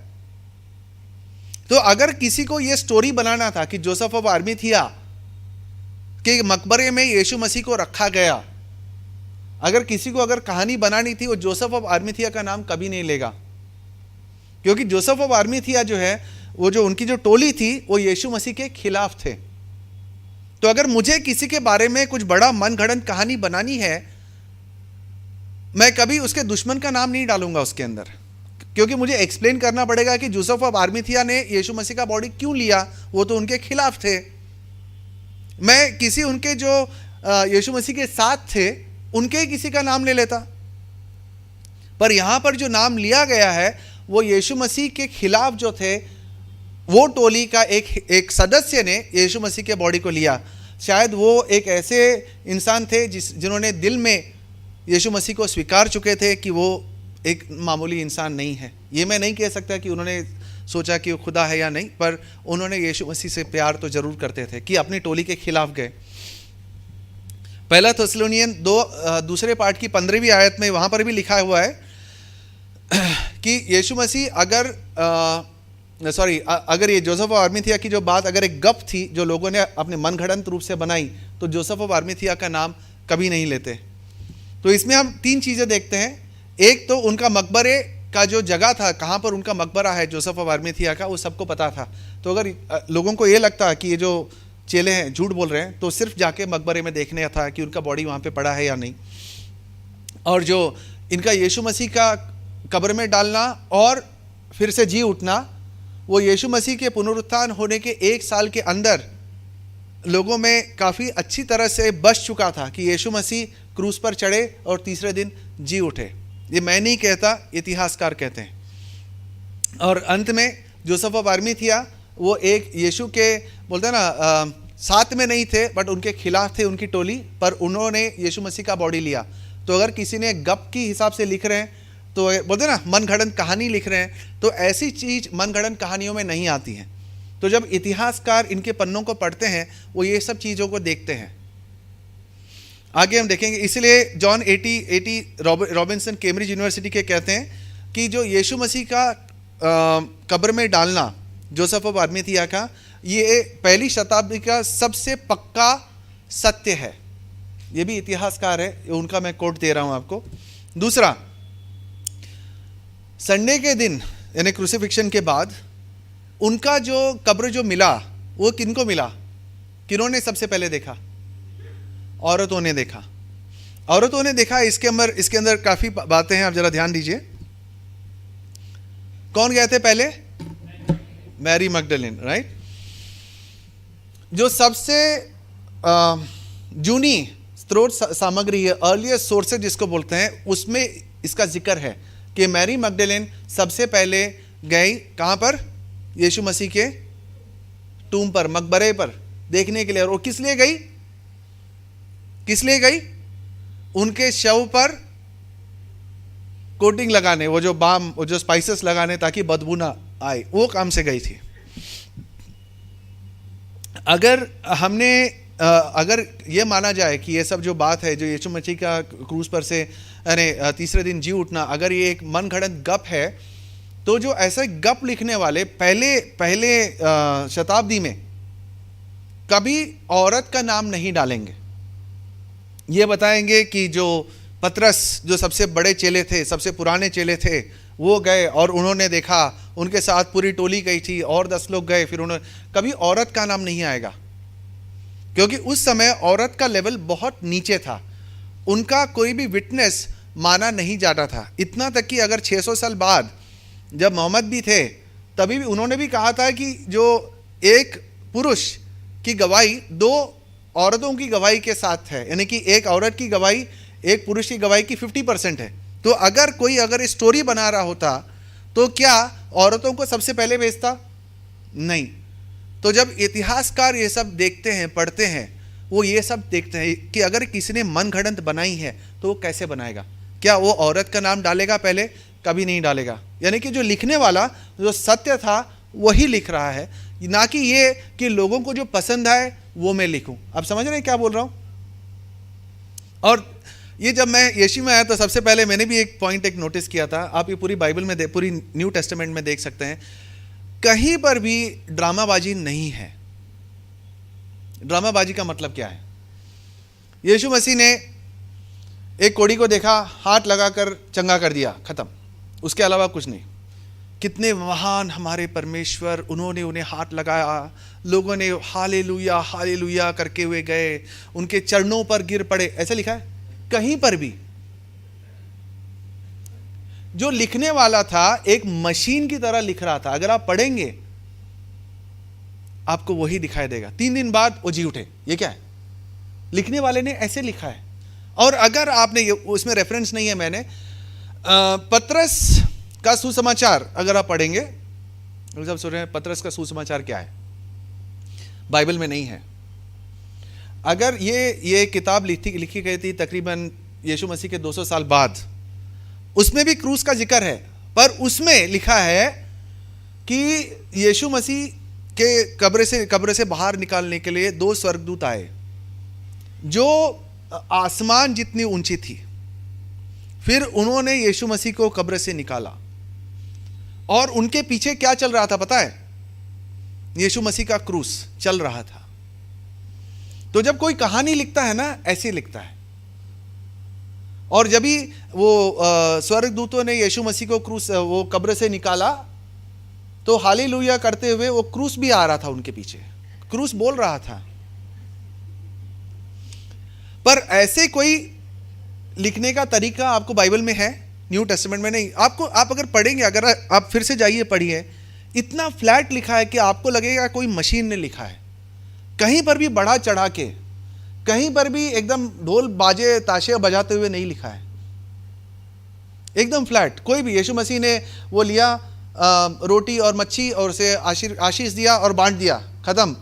तो अगर किसी को यह स्टोरी बनाना था कि जोसेफ ऑफ अरिमथिया के मकबरे में यीशु मसीह को रखा गया, अगर किसी को अगर कहानी बनानी थी, वो जोसेफ ऑफ अरिमथिया का नाम कभी नहीं लेगा, क्योंकि जोसेफ ऑफ अरिमथिया जो है, वो जो उनकी जो टोली थी, वो यीशु मसीह के खिलाफ थे। तो अगर मुझे किसी के बारे में कुछ बड़ा मनगढ़ंत कहानी बनानी है, मैं कभी उसके दुश्मन का नाम नहीं डालूंगा उसके अंदर, क्योंकि मुझे एक्सप्लेन करना पड़ेगा कि जोसेफ ऑफ अरिमथिया ने यीशु मसीह का बॉडी क्यों लिया, वो तो उनके खिलाफ थे। मैं किसी उनके जो यीशु मसीह के साथ थे, उनके किसी का नाम ले लेता, पर यहां पर जो नाम लिया गया है, वो यीशु मसीह के खिलाफ जो थे, वो टोली का एक सदस्य ने यीशु मसीह के बॉडी को लिया। शायद वो एक ऐसे इंसान थे जिन्होंने दिल में यीशु मसीह को स्वीकार चुके थे कि वो एक मामूली इंसान नहीं है। ये मैं नहीं कह सकता कि उन्होंने सोचा कि वो खुदा है या नहीं, पर उन्होंने यीशु मसीह से प्यार तो जरूर करते थे कि अपनी टोली के खिलाफ गए। पहला थेसलोनियन 2 दूसरे पाठ की 15वीं आयत में वहाँ पर भी लिखा हुआ है कि यीशु मसीह अगर ये जोसेफ ऑफ अरिमथिया की जो बात अगर एक गप थी जो लोगों ने अपने मनगढ़ंत रूप से बनाई, तो जोसेफ ऑफ अरिमथिया का नाम कभी नहीं लेते। तो इसमें हम 3 चीज़ें देखते हैं। एक तो उनका मकबरे का जो जगह था, कहाँ पर उनका मकबरा है जोसेफ ऑफ अरिमथिया का, वो सबको पता था। तो अगर लोगों को ये लगता कि ये जो चेले हैं झूठ बोल रहे हैं, तो सिर्फ जाके मकबरे में देखने था कि उनका बॉडी वहाँ पे पड़ा है या नहीं। और जो इनका यीशु मसीह का कब्र में डालना और फिर से जी उठना, वो यीशु मसीह के पुनरुत्थान होने के 1 साल के अंदर लोगों में काफ़ी अच्छी तरह से बस चुका था कि यीशु मसीह क्रूस पर चढ़े और तीसरे दिन जी उठे। ये मैं नहीं कहता, इतिहासकार कहते हैं। और अंत में जोसेफ ऑफ अरिमथिया वो एक यीशु के बोलते हैं ना साथ में नहीं थे, बट उनके खिलाफ थे उनकी टोली, पर उन्होंने यीशु मसीह का बॉडी लिया। तो अगर किसी ने गप की हिसाब से लिख रहे हैं, तो बोलते हैं ना मनगढ़ंत कहानी लिख रहे हैं, तो ऐसी चीज़ मनगढ़ंत कहानियों में नहीं आती हैं। तो जब इतिहासकार इनके पन्नों को पढ़ते हैं, वो ये सब चीज़ों को देखते हैं। आगे हम देखेंगे। इसलिए जॉन 80 रॉबिन्सन कैम्ब्रिज यूनिवर्सिटी के कहते हैं कि जो यीशु मसीह का कब्र में डालना जोसेफ ऑफ अरिमथिया का, ये पहली शताब्दी का सबसे पक्का सत्य है। ये भी इतिहासकार है, उनका मैं कोट दे रहा हूं आपको। दूसरा, संडे के दिन यानी क्रूसिफिक्शन के बाद उनका जो कब्र जो मिला, वो किनको मिला? किन्होंने सबसे पहले देखा? औरतों ने देखा। औरतों ने देखा। इसके अंदर काफ़ी बातें हैं, आप जरा ध्यान दीजिए। कौन गए थे पहले? Mary Magdalene, right. जो सबसे जूनी स्रोत सामग्री है, अर्लिएस्ट सोर्सेज जिसको बोलते हैं, उसमें इसका जिक्र है कि मैरी मैगडलेन सबसे पहले गई कहाँ पर? यीशु मसीह के टूम पर, मकबरे पर देखने के लिए। और वो किस लिए गई? किस लिए गई? उनके शव पर कोटिंग लगाने, वो जो बाम, वो जो स्पाइसेस लगाने ताकि बदबू ना आए, वो काम से गई थी। अगर ये माना जाए कि ये सब जो बात है, जो यीशु मसीह का क्रूस पर से तीसरे दिन जी उठना, अगर ये एक मनगढ़ंत गप है, तो जो ऐसे गप लिखने वाले पहले शताब्दी में कभी औरत का नाम नहीं डालेंगे। ये बताएंगे कि जो पतरस, जो सबसे बड़े चेले थे, सबसे पुराने चेले थे, वो गए और उन्होंने देखा, उनके साथ पूरी टोली गई थी और 10 लोग गए, फिर उन्होंने, कभी औरत का नाम नहीं आएगा, क्योंकि उस समय औरत का लेवल बहुत नीचे था। उनका कोई भी विटनेस माना नहीं जाता था। इतना तक कि अगर 600 साल बाद जब मोहम्मद भी थे, तभी भी उन्होंने भी कहा था कि जो एक पुरुष की गवाही 2 औरतों की गवाही के साथ है, यानी कि एक औरत की गवाही एक पुरुष की गवाही की 50% है। तो अगर कोई स्टोरी बना रहा होता, तो क्या औरतों को सबसे पहले भेजता? नहीं। तो जब इतिहासकार ये सब देखते हैं, पढ़ते हैं, वो ये सब देखते हैं कि अगर किसी ने मनगढ़ंत बनाई है तो वो कैसे बनाएगा। क्या वो औरत का नाम डालेगा पहले? कभी नहीं डालेगा। यानी कि जो लिखने वाला जो सत्य था वही लिख रहा है, ना कि ये कि लोगों को जो पसंद आए वो मैं लिखूं। आप समझ रहे हैं क्या बोल रहा हूं? और ये जब मैं यीशु में आया तो सबसे पहले मैंने भी एक पॉइंट नोटिस किया था। आप ये पूरी बाइबल में पूरी न्यू टेस्टामेंट में देख सकते हैं, कहीं पर भी ड्रामाबाजी नहीं है। ड्रामाबाजी का मतलब क्या है? यीशु मसीह ने एक कोढ़ी को देखा, हाथ लगाकर चंगा कर दिया, खत्म, उसके अलावा कुछ नहीं। कितने महान हमारे परमेश्वर, उन्होंने उन्हें हाथ लगाया, लोगों ने हालेलुया हालेलुया करके हुए गए, उनके चरणों पर गिर पड़े, ऐसे लिखा है? कहीं पर भी। जो लिखने वाला था एक मशीन की तरह लिख रहा था। अगर आप पढ़ेंगे आपको वही दिखाई देगा। 3 दिन बाद वो जी उठे। ये क्या है? लिखने वाले ने ऐसे लिखा है। और अगर आपने उसमें रेफरेंस नहीं है, मैंने पतरस का सुसमाचार अगर आप पढ़ेंगे, जब सोच रहे हैं पतरस का सुसमाचार क्या है, बाइबल में नहीं है। अगर ये किताब लिखी गई थी तकरीबन यीशु मसीह के 200 साल बाद, उसमें भी क्रूस का जिक्र है, पर उसमें लिखा है कि यीशु मसीह के कब्र से बाहर निकालने के लिए 2 स्वर्गदूत आए जो आसमान जितनी ऊंची थी। फिर उन्होंने यीशु मसीह को कब्र से निकाला और उनके पीछे क्या चल रहा था पता है? यीशु मसीह का क्रूस चल रहा था। तो जब कोई कहानी लिखता है ना, ऐसे लिखता है। और जब भी वो स्वर्गदूतों ने यीशु मसीह को वो कब्र से निकाला, तो हालेलुया करते हुए वो क्रूस भी आ रहा था उनके पीछे, क्रूस बोल रहा था। पर ऐसे कोई लिखने का तरीका आपको बाइबल में है? न्यू टेस्टामेंट में नहीं। आप अगर पढ़ेंगे, अगर आप फिर से जाइए पढ़िए, इतना फ्लैट लिखा है कि आपको लगेगा कोई मशीन ने लिखा है। कहीं पर भी बढ़ा चढ़ा के, कहीं पर भी एकदम ढोल बाजे ताशे बजाते हुए नहीं लिखा है, एकदम फ्लैट। कोई भी, यीशु मसीह ने वो लिया रोटी और मच्छी और उसे आशीष दिया और बांट दिया, खत्म।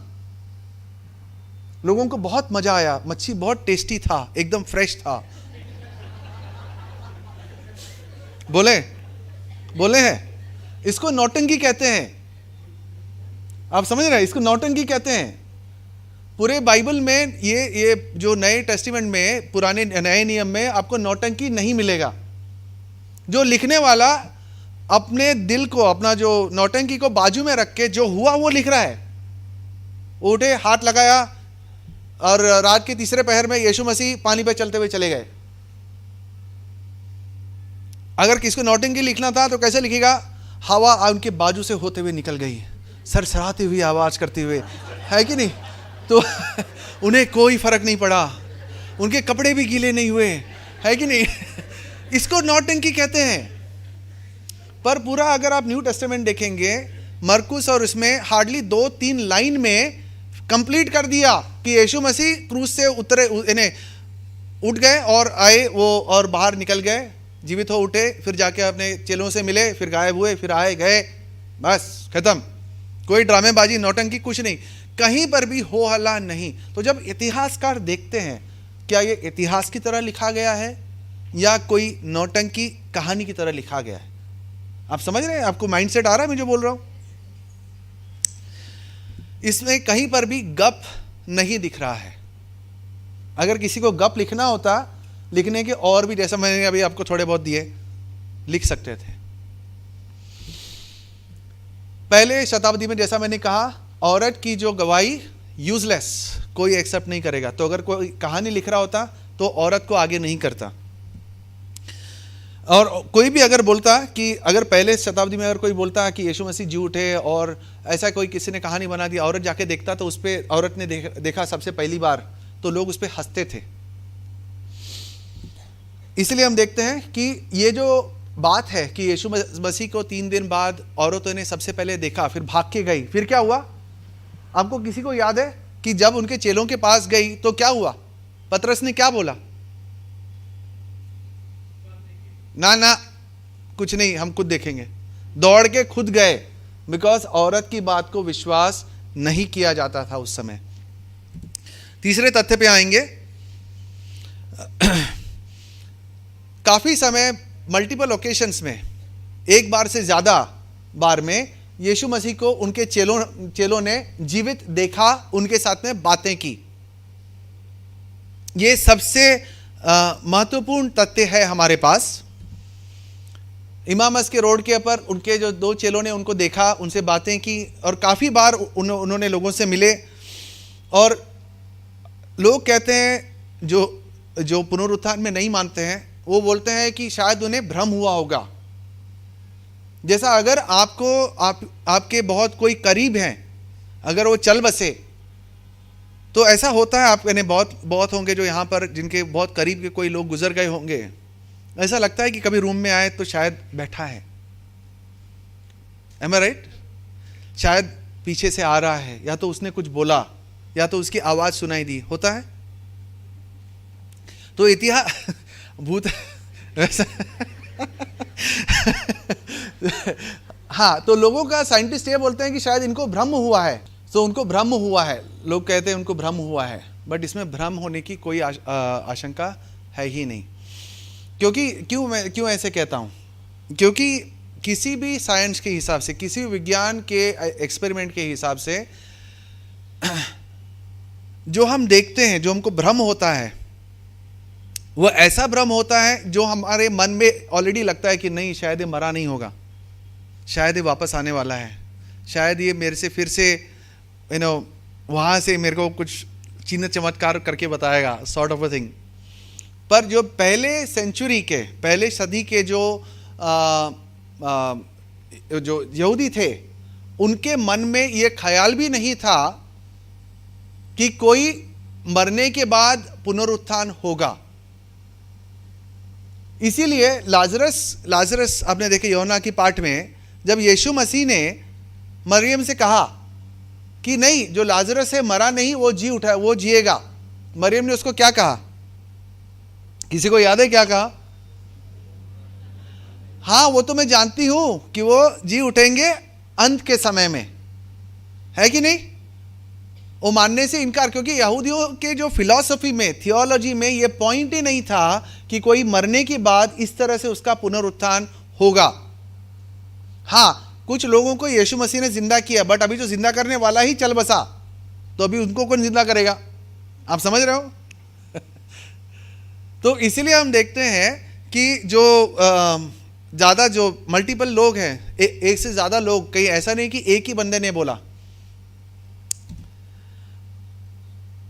लोगों को बहुत मजा आया, मच्छी बहुत टेस्टी था, एकदम फ्रेश था। बोले हैं, इसको नौटंकी कहते हैं। आप समझ रहे हैं? इसको नौटंकी कहते हैं। पूरे बाइबल में ये जो नए टेस्टामेंट में, पुराने नए नियम में आपको नौटंकी नहीं मिलेगा। जो लिखने वाला अपने दिल को, अपना जो नौटंकी को बाजू में रख के जो हुआ वो लिख रहा है। उठे, हाथ लगाया और रात के तीसरे पहर में यीशु मसीह पानी पर चलते हुए चले गए। अगर किसको नौटंकी लिखना था तो कैसे लिखेगा? हवा उनके बाजू से होते हुए निकल गई, सरसराती हुई आवाज करते हुए, है कि नहीं? तो उन्हें कोई फर्क नहीं पड़ा, उनके कपड़े भी गीले नहीं हुए, है कि नहीं? इसको नौटंकी कहते हैं। पर पूरा अगर आप न्यू टेस्टामेंट देखेंगे, मरकुस और उसमें हार्डली 2-3 लाइन में कंप्लीट कर दिया कि यीशु मसीह क्रूस से उठ गए और आए वो, और बाहर निकल गए, जीवित हो उठे, फिर जाके अपने चेलों से मिले, फिर गायब हुए, फिर आए गए, बस खत्म। कोई ड्रामेबाजी, नौटंकी, कुछ नहीं, कहीं पर भी हो हल्ला नहीं। तो जब इतिहासकार देखते हैं, क्या ये इतिहास की तरह लिखा गया है या कोई नौटंकी कहानी की तरह लिखा गया है? आप समझ रहे हैं? आपको माइंडसेट आ रहा है मैं जो बोल रहा हूं? इसमें कहीं पर भी गप नहीं दिख रहा है। अगर किसी को गप लिखना होता, लिखने के और भी, जैसा मैंने अभी आपको थोड़े बहुत दिए, लिख सकते थे। पहले शताब्दी में, जैसा मैंने कहा, औरत की जो गवाही यूजलेस, कोई एक्सेप्ट नहीं करेगा। तो अगर कोई कहानी लिख रहा होता तो औरत को आगे नहीं करता। और कोई भी अगर बोलता कि, अगर पहले शताब्दी में अगर कोई बोलता कि यीशु मसीह जी उठे और ऐसा कोई किसी ने कहानी बना दी, औरत जाके देखता तो उस पर, औरत ने देखा सबसे पहली बार, तो लोग उस पर हंसते थे। इसलिए हम देखते हैं कि ये जो बात है कि यीशु मसीह को 3 दिन बाद औरतों ने सबसे पहले देखा, फिर भाग के गई, फिर क्या हुआ? आपको किसी को याद है कि जब उनके चेलों के पास गई तो क्या हुआ? पतरस ने क्या बोला? ना कुछ नहीं, हम खुद देखेंगे। दौड़ के खुद गए, बिकॉज औरत की बात को विश्वास नहीं किया जाता था उस समय। तीसरे तथ्य पे आएंगे। काफी समय, मल्टीपल ओकेशंस में, एक बार से ज्यादा बार में यीशु मसीह को उनके चेलों ने जीवित देखा, उनके साथ में बातें की। ये सबसे महत्वपूर्ण तथ्य है हमारे पास। इमामस के रोड के ऊपर उनके जो 2 चेलों ने उनको देखा, उनसे बातें की, और काफ़ी बार उन्होंने लोगों से मिले। और लोग कहते हैं, जो पुनरुत्थान में नहीं मानते हैं, वो बोलते हैं कि शायद उन्हें भ्रम हुआ होगा। जैसा अगर आपके बहुत कोई करीब हैं, अगर वो चल बसे, तो ऐसा होता है। आप यानी बहुत होंगे जो यहाँ पर, जिनके बहुत करीब के कोई लोग गुजर गए होंगे, ऐसा लगता है कि कभी रूम में आए तो शायद बैठा है, एम आई राइट? शायद पीछे से आ रहा है, या तो उसने कुछ बोला, या तो उसकी आवाज सुनाई दी, होता है। तो इतिहास भूत वैसा हाँ, तो लोगों का, साइंटिस्ट ये बोलते हैं कि शायद इनको भ्रम हुआ है। तो उनको भ्रम हुआ है, लोग कहते हैं उनको भ्रम हुआ है, बट इसमें भ्रम होने की कोई आशंका है ही नहीं। क्योंकि क्यों ऐसे कहता हूँ, क्योंकि किसी भी साइंस के हिसाब से, किसी विज्ञान के एक्सपेरिमेंट के हिसाब से जो हम देखते हैं, जो हमको भ्रम होता है, वो ऐसा भ्रम होता है जो हमारे मन में ऑलरेडी लगता है कि नहीं, शायद ये मरा नहीं होगा, शायद ये वापस आने वाला है, शायद ये मेरे से फिर से वहाँ से मेरे को कुछ चिन्ह चमत्कार करके बताएगा, सॉर्ट ऑफ अ थिंग। पर जो पहले सेंचुरी के, पहले सदी के जो यहूदी थे, उनके मन में ये ख्याल भी नहीं था कि कोई मरने के बाद पुनरुत्थान होगा। इसीलिए लाजरस आपने देखे यूहन्ना की पाठ में, जब यीशु मसीह ने मरियम से कहा कि नहीं, जो लाजरस है मरा नहीं, वो जी उठा, वो जिएगा, मरियम ने उसको क्या कहा? किसी को याद है क्या कहा? हाँ, वो तो मैं जानती हूं कि वो जी उठेंगे अंत के समय में, है कि नहीं? वो मानने से इनकार, क्योंकि यहूदियों के जो फिलॉसफी में, थियोलॉजी में ये पॉइंट ही नहीं था कि कोई मरने के बाद इस तरह से उसका पुनरुत्थान होगा। हाँ, कुछ लोगों को यीशु मसीह ने जिंदा किया, बट अभी जो जिंदा करने वाला ही चल बसा, तो अभी उनको कौन जिंदा करेगा? आप समझ रहे हो? तो इसीलिए हम देखते हैं कि जो ज़्यादा जो मल्टीपल लोग हैं, एक से ज़्यादा लोग, कहीं ऐसा नहीं कि एक ही बंदे ने बोला,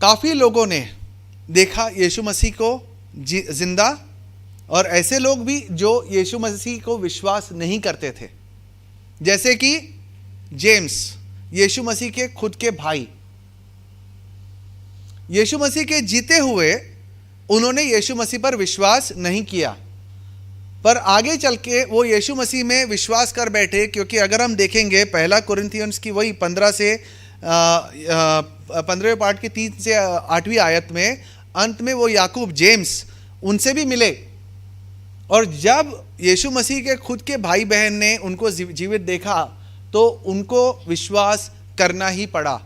काफ़ी लोगों ने देखा यीशु मसीह को जिंदा, और ऐसे लोग भी जो यीशु मसीह को विश्वास नहीं करते थे, जैसे कि जेम्स, यीशु मसीह के खुद के भाई। यीशु मसीह के जीते हुए उन्होंने यीशु मसीह पर विश्वास नहीं किया, पर आगे चल के वो यीशु मसीह में विश्वास कर बैठे। क्योंकि अगर हम देखेंगे पहला कुरिन्थियंस की वही 15 से 15वें पाठ की 3 से 8वीं आयत में, अंत में वो याकूब, जेम्स, उनसे भी मिले, और जब यीशु मसीह के खुद के भाई बहन ने उनको जीवित देखा तो उनको विश्वास करना ही पड़ा,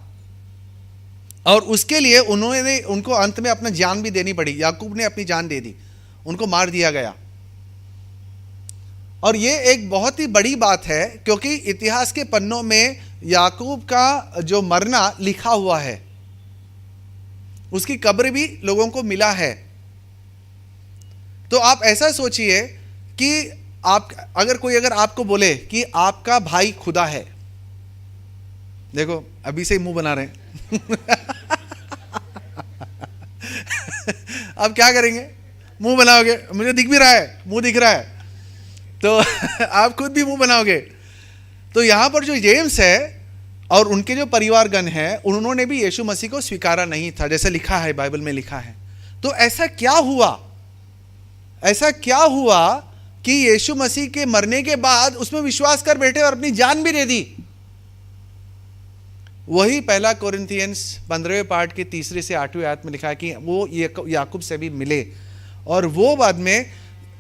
और उसके लिए उनको अंत में अपना जान भी देनी पड़ी। याकूब ने अपनी जान दे दी, उनको मार दिया गया। और ये एक बहुत ही बड़ी बात है, क्योंकि इतिहास के पन्नों में याकूब का जो मरना लिखा हुआ है, उसकी कब्र भी लोगों को मिला है। तो आप ऐसा सोचिए कि अगर आपको बोले कि आपका भाई खुदा है, देखो अभी से ही मुंह बना रहे हैं अब क्या करेंगे? मुंह बनाओगे, मुझे दिख भी रहा है, मुंह दिख रहा है, तो आप खुद भी मुंह बनाओगे। तो यहां पर जो जेम्स है और उनके जो परिवारगण हैं, उन्होंने भी यीशु मसीह को स्वीकारा नहीं था, जैसे लिखा है, बाइबल में लिखा है। तो ऐसा क्या हुआ कि यीशु मसीह के मरने के बाद उसमें विश्वास कर बैठे और अपनी जान भी दे दी? वही पहला कोरिन्थियंस 15वें पाठ की 3 से 8वीं आयत में लिखा है कि वो याकूब से भी मिले, और वो बाद में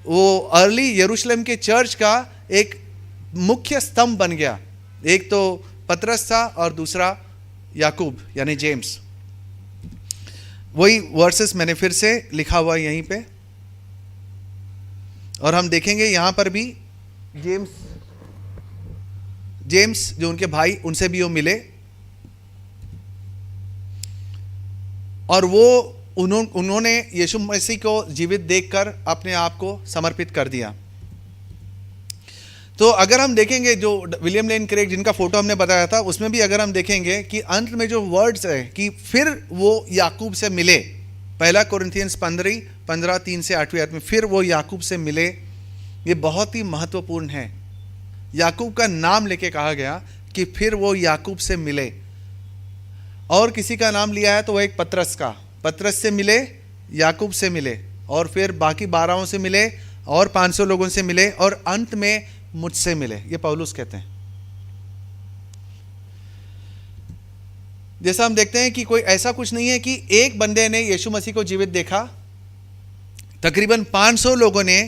वो अर्ली यरूशलेम के चर्च का एक मुख्य स्तंभ बन गया। एक तो पतरस था और दूसरा याकूब यानी जेम्स। वही वर्सेस मैंने फिर से लिखा हुआ है यहीं पे, और हम देखेंगे यहां पर भी जेम्स जो उनके भाई, उनसे भी वो मिले, और वो उन्होंने यीशु मसीह को जीवित देखकर अपने आप को समर्पित कर दिया। तो अगर हम देखेंगे जो विलियम लेन क्रेग जिनका फोटो हमने बताया था, उसमें भी अगर हम देखेंगे कि अंत में जो वर्ड्स है कि फिर वो याकूब से मिले, पहला कोरिन्थियंस 15 3 से 8वीं आयत में, फिर वो याकूब से मिले, ये बहुत ही महत्वपूर्ण है। याकूब का नाम लेके कहा गया कि फिर वो याकूब से मिले, और किसी का नाम लिया है तो वो एक पतरस से मिले, याकूब से मिले, और फिर बाकी 12 से मिले, और 500 लोगों से मिले, और अंत में मुझसे मिले। ये पौलुस कहते हैं। जैसा हम देखते हैं कि कोई ऐसा कुछ नहीं है कि एक बंदे ने यीशु मसीह को जीवित देखा, तकरीबन 500 लोगों ने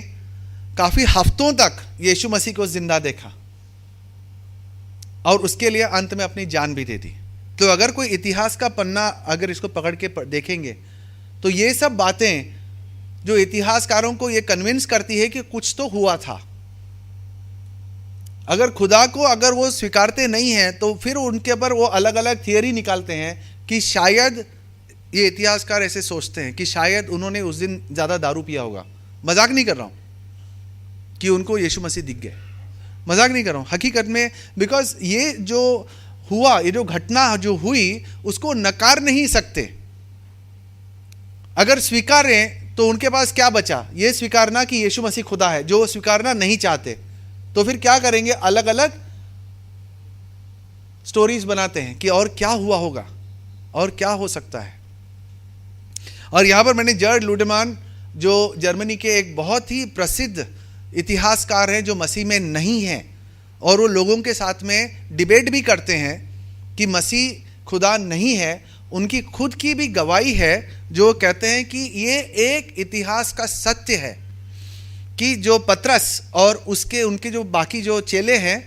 काफी हफ्तों तक यीशु मसीह को जिंदा देखा, और उसके लिए अंत में अपनी जान भी दे दी। तो अगर कोई इतिहास का पन्ना अगर इसको पकड़ के देखेंगे तो ये सब बातें जो इतिहासकारों को ये कन्विंस करती है कि कुछ तो हुआ था। अगर खुदा को अगर वो स्वीकारते नहीं हैं तो फिर उनके ऊपर वो अलग अलग थियरी निकालते हैं कि शायद, ये इतिहासकार ऐसे सोचते हैं कि शायद उन्होंने उस दिन ज़्यादा दारू पिया होगा। मजाक नहीं कर रहा हूँ कि उनको यीशु मसीह दिख गए, मजाक नहीं कर रहा हूँ हकीकत में। बिकॉज ये जो हुआ, ये जो घटना जो हुई उसको नकार नहीं सकते। अगर स्वीकारें तो उनके पास क्या बचा? ये स्वीकारना कि यीशु मसीह खुदा है, जो स्वीकारना नहीं चाहते तो फिर क्या करेंगे? अलग अलग स्टोरीज बनाते हैं कि और क्या हुआ होगा और क्या हो सकता है। और यहां पर मैंने जर्ड लुडेमान, जो जर्मनी के एक बहुत ही प्रसिद्ध इतिहासकार हैं जो मसीह में नहीं हैं, और वो लोगों के साथ में डिबेट भी करते हैं कि मसीह खुदा नहीं है, उनकी खुद की भी गवाही है जो कहते हैं कि ये एक इतिहास का सत्य है कि जो पतरस और उनके जो बाकी जो चेले हैं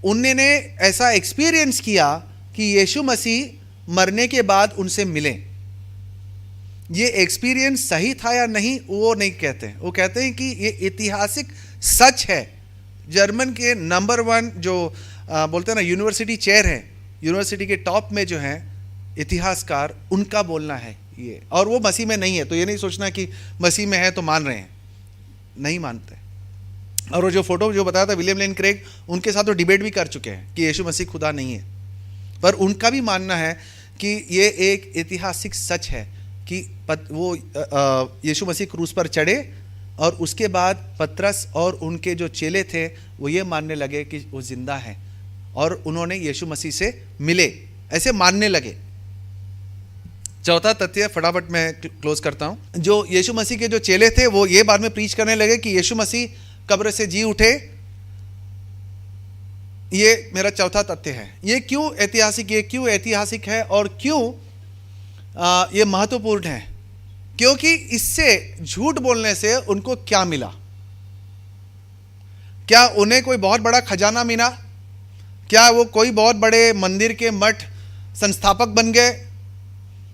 उन्होंने ऐसा एक्सपीरियंस किया कि यीशु मसीह मरने के बाद उनसे मिले। ये एक्सपीरियंस सही था या नहीं वो नहीं कहते हैं, वो कहते हैं कि ये ऐतिहासिक सच है। जर्मन के नंबर 1 जो बोलते हैं ना यूनिवर्सिटी चेयर है, यूनिवर्सिटी के टॉप में जो है इतिहासकार, उनका बोलना है ये। और वो मसीह में नहीं है, तो ये नहीं सोचना कि मसीह में है तो मान रहे हैं, नहीं मानते। और वो जो फोटो जो बताया था विलियम लेन क्रेग, उनके साथ तो डिबेट भी कर चुके हैं कि यीशु मसीह खुदा नहीं है, पर उनका भी मानना है कि ये एक ऐतिहासिक सच है कि वो यीशु मसीह क्रूस पर चढ़े और उसके बाद पतरस और उनके जो चेले थे वो ये मानने लगे कि वो जिंदा है और उन्होंने यीशु मसीह से मिले, ऐसे मानने लगे। चौथा तथ्य फटाफट मैं क्लोज करता हूं। जो यीशु मसीह के जो चेले थे वो ये बाद में प्रीच करने लगे कि यीशु मसीह कब्र से जी उठे। ये मेरा चौथा तथ्य है। ये क्यों ऐतिहासिक है और क्यों ये महत्वपूर्ण है? क्योंकि इससे झूठ बोलने से उनको क्या मिला? क्या उन्हें कोई बहुत बड़ा खजाना मिला? क्या वो कोई बहुत बड़े मंदिर के मठ संस्थापक बन गए?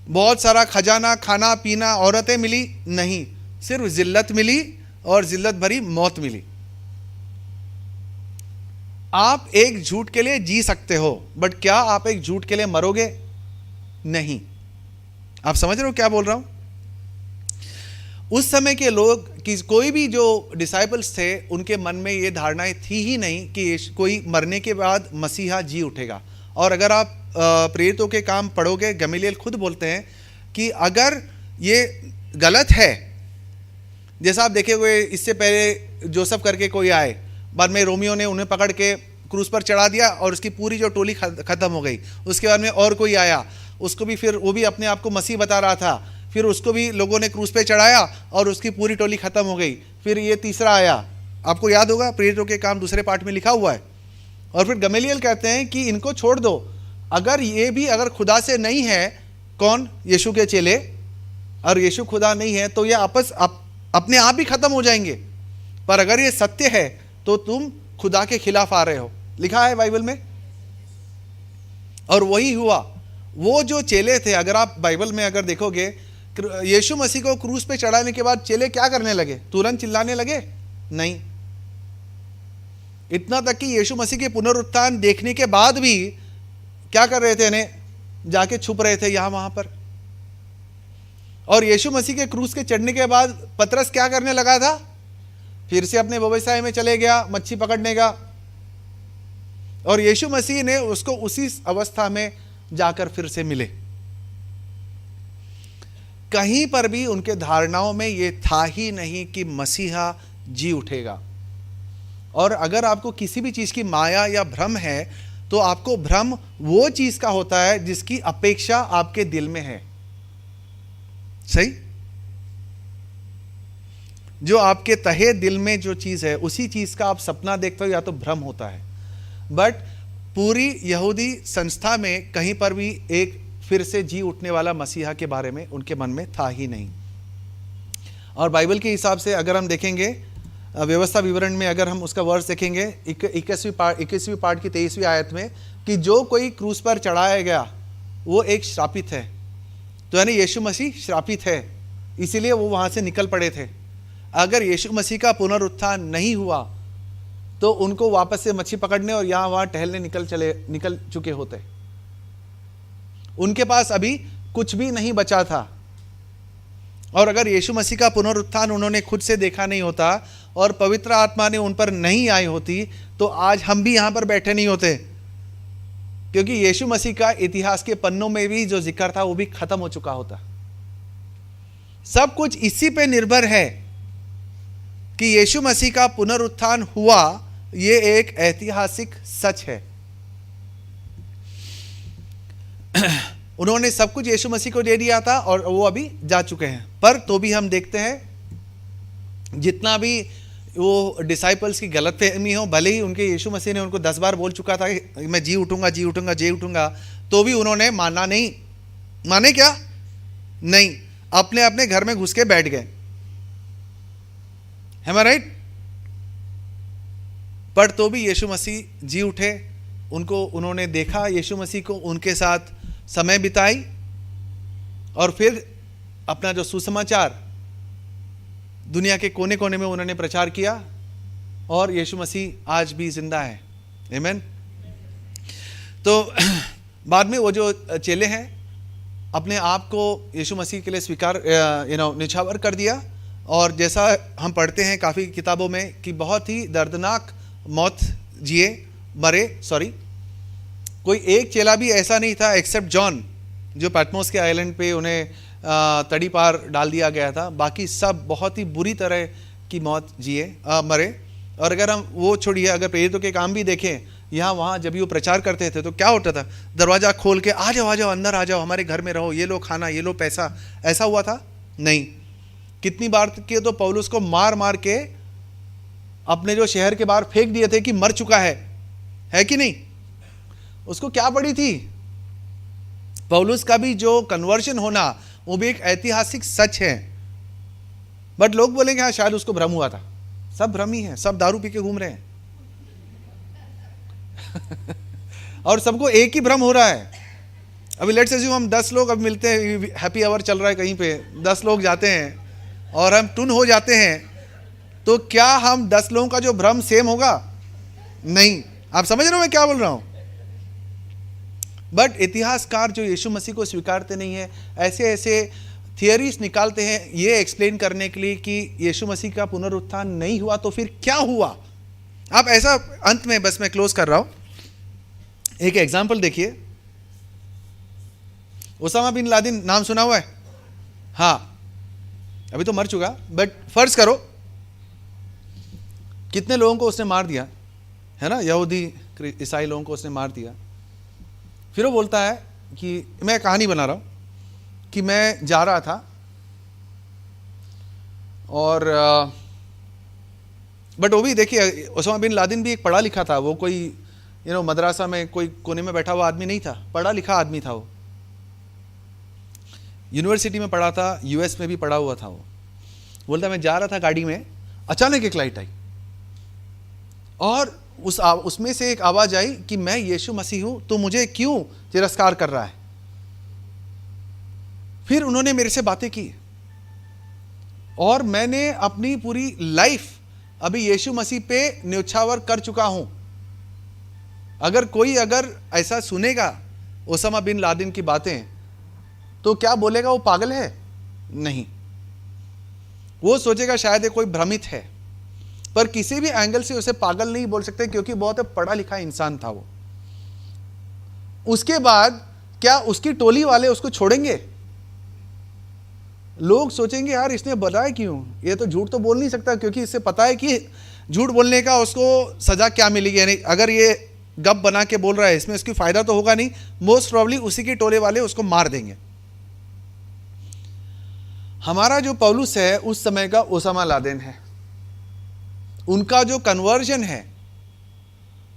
बहुत सारा खजाना, खाना पीना, औरतें मिली? नहीं, सिर्फ जिल्लत मिली और जिल्लत भरी मौत मिली। आप एक झूठ के लिए जी सकते हो, बट क्या आप एक झूठ के लिए मरोगे? नहीं। आप समझ रहे हो क्या बोल रहा हूं? उस समय के लोग कि कोई भी जो डिसाइपल्स थे उनके मन में ये धारणाएं थी ही नहीं कि कोई मरने के बाद मसीहा जी उठेगा। और अगर आप प्रेरितों के काम पढ़ोगे, गमलीएल खुद बोलते हैं कि अगर ये गलत है, जैसा आप देखे हुए इससे पहले जोसेफ करके कोई आए, बाद में रोमियो ने उन्हें पकड़ के क्रूस पर चढ़ा दिया और उसकी पूरी जो टोली खत्म हो गई। उसके बाद में और कोई आया, उसको भी फिर वो भी अपने आप को मसीह बता रहा था, फिर उसको भी लोगों ने क्रूस पे चढ़ाया और उसकी पूरी टोली खत्म हो गई। फिर ये तीसरा आया, आपको याद होगा प्रेरितों के काम दूसरे पार्ट में लिखा हुआ है। और फिर गमलीएल कहते हैं कि इनको छोड़ दो, अगर ये भी अगर खुदा से नहीं है, कौन? यीशु के चेले, और यीशु खुदा नहीं है तो ये अपने आप ही खत्म हो जाएंगे। पर अगर ये सत्य है तो तुम खुदा के खिलाफ आ रहे हो, लिखा है बाइबल में। और वही हुआ। वो जो चेले थे, अगर आप बाइबल में अगर देखोगे, यीशु मसीह को क्रूस पे चढ़ाने के बाद चेले क्या करने लगे? तुरंत चिल्लाने लगे? नहीं। इतना तक कि यीशु मसीह के पुनरुत्थान देखने के बाद भी क्या कर रहे थे? इन्हें जाके छुप रहे थे यहां वहां पर। और यीशु मसीह के क्रूस के चढ़ने के बाद पतरस क्या करने लगा था? फिर से अपने व्यवसाय में चले गया, मच्छी पकड़ने का। और यीशु मसीह ने उसको उसी अवस्था में जाकर फिर से मिले। कहीं पर भी उनके धारणाओं में यह था ही नहीं कि मसीहा जी उठेगा। और अगर आपको किसी भी चीज की माया या भ्रम है तो आपको भ्रम वो चीज का होता है जिसकी अपेक्षा आपके दिल में है। सही? जो आपके तहे दिल में जो चीज है उसी चीज का आप सपना देखते हो या तो भ्रम होता है। बट पूरी यहूदी संस्था में कहीं पर भी एक फिर से जी उठने वाला मसीहा के बारे में उनके मन में था ही नहीं। और बाइबल के हिसाब से अगर हम देखेंगे, व्यवस्था विवरण में अगर हम उसका वर्ष देखेंगे 21वीं पार्ट की 23वीं आयत में, कि जो कोई क्रूस पर चढ़ाया गया वो एक श्रापित है। तो यानी यीशु मसीह श्रापित है, इसीलिए वो वहाँ से निकल पड़े थे। अगर यीशु मसीह का पुनरुत्थान नहीं हुआ तो उनको वापस से मच्छी पकड़ने और यहाँ वहाँ टहलने निकल चुके होते। उनके पास अभी कुछ भी नहीं बचा था। और अगर यीशु मसीह का पुनरुत्थान उन्होंने खुद से देखा नहीं होता और पवित्र आत्मा ने उन पर नहीं आई होती तो आज हम भी यहाँ पर बैठे नहीं होते, क्योंकि यीशु मसीह का इतिहास के पन्नों में भी जो जिक्र था वो भी खत्म हो चुका होता। सब कुछ इसी पे निर्भर है कि यीशु मसीह का पुनरुत्थान हुआ। ये एक ऐतिहासिक सच है। उन्होंने सब कुछ यीशु मसीह को दे दिया था और वो अभी जा चुके हैं। पर तो भी हम देखते हैं जितना भी वो डिसाइपल्स की गलतफहमी हो, भले ही उनके यीशु मसीह ने उनको 10 बार बोल चुका था कि मैं जी उठूंगा, तो भी उन्होंने माना नहीं। माने क्या? नहीं, अपने अपने घर में घुस के बैठ गए। है मैं राइट? पर तो भी यीशु मसीह जी उठे, उन्होंने देखा यीशु मसीह को, उनके साथ समय बिताई और फिर अपना जो सुसमाचार दुनिया के कोने कोने में उन्होंने प्रचार किया और यीशु मसीह आज भी जिंदा है। आमीन। तो बाद में वो जो चेले हैं अपने आप को यीशु मसीह के लिए स्वीकार निछावर कर दिया। और जैसा हम पढ़ते हैं काफ़ी किताबों में कि बहुत ही दर्दनाक मौत मरे। कोई एक चेला भी ऐसा नहीं था एक्सेप्ट जॉन, जो पैटमोस के आइलैंड पे उन्हें तड़ी पार डाल दिया गया था। बाकी सब बहुत ही बुरी तरह की मौत मरे। और अगर हम वो छोड़िए, अगर प्रेरितों के काम भी देखें, यहाँ वहाँ जब वो प्रचार करते थे तो क्या होता था? दरवाज़ा खोल के आ जाओ अंदर आ जाओ, हमारे घर में रहो, ये लो खाना, ये लो पैसा। ऐसा हुआ था? नहीं। कितनी बार के तो पौलुस को मार मार के अपने जो शहर के बाहर फेंक दिए थे कि मर चुका है कि नहीं? उसको क्या पड़ी थी? पौलुस का भी जो कन्वर्शन होना वो भी एक ऐतिहासिक सच है। बट लोग बोलेंगे हाँ शायद उसको भ्रम हुआ था। सब भ्रम ही है, सब दारू पी के घूम रहे हैं और सबको एक ही भ्रम हो रहा है। अभी लेट्स अज्यूम हम 10 लोग अब मिलते हैं, हैप्पी आवर चल रहा है कहीं पे, 10 लोग जाते हैं और हम टुन हो जाते हैं, तो क्या हम 10 लोगों का जो भ्रम सेम होगा? नहीं। आप समझ रहे हो मैं क्या बोल रहा हूं? बट इतिहासकार जो यीशु मसीह को स्वीकारते नहीं है, ऐसे ऐसे थियरीज निकालते हैं ये एक्सप्लेन करने के लिए कि यीशु मसीह का पुनरुत्थान नहीं हुआ तो फिर क्या हुआ। आप ऐसा अंत में बस मैं क्लोज कर रहा हूं, एक एग्जाम्पल देखिए। ओसामा बिन लादेन नाम सुना हुआ है? हाँ, अभी तो मर चुका, बट फर्ज करो कितने लोगों को उसने मार दिया, है ना? यहूदी ईसाई लोगों को उसने मार दिया। फिर वो बोलता है कि मैं कहानी बना रहा हूँ कि मैं जा रहा था और बट वो भी देखिए, ओसामा बिन लादेन भी एक पढ़ा लिखा था। वो कोई मदरसा में कोई कोने में बैठा हुआ आदमी नहीं था, पढ़ा लिखा आदमी था। वो यूनिवर्सिटी में पढ़ा था, यूएस में भी पढ़ा हुआ था। वो बोलता मैं जा रहा था गाड़ी में, अचानक एक लाइट आई और उसमें से एक आवाज आई कि मैं यीशु मसीह हूं, तो मुझे क्यों तिरस्कार कर रहा है? फिर उन्होंने मेरे से बातें की और मैंने अपनी पूरी लाइफ अभी यीशु मसीह पे न्यौछावर कर चुका हूं। अगर ऐसा सुनेगा ओसामा बिन लादेन की बातें तो क्या बोलेगा? वो पागल है? नहीं, वो सोचेगा शायद ये कोई भ्रमित है। पर किसी भी एंगल से उसे पागल नहीं बोल सकते क्योंकि बहुत पढ़ा लिखा इंसान था वो। उसके बाद क्या उसकी टोली वाले उसको छोड़ेंगे? लोग सोचेंगे यार इसने बताया क्यों, ये तो झूठ तो बोल नहीं सकता, क्योंकि इससे पता है कि झूठ बोलने का उसको सजा क्या मिलेगी। यानी अगर ये गप बना के बोल रहा है इसमें उसकी फायदा तो होगा नहीं, मोस्ट प्रॉब्ली उसी के टोले वाले उसको मार देंगे। हमारा जो पौलुस है उस समय का ओसामा लादेन है। उनका जो कन्वर्जन है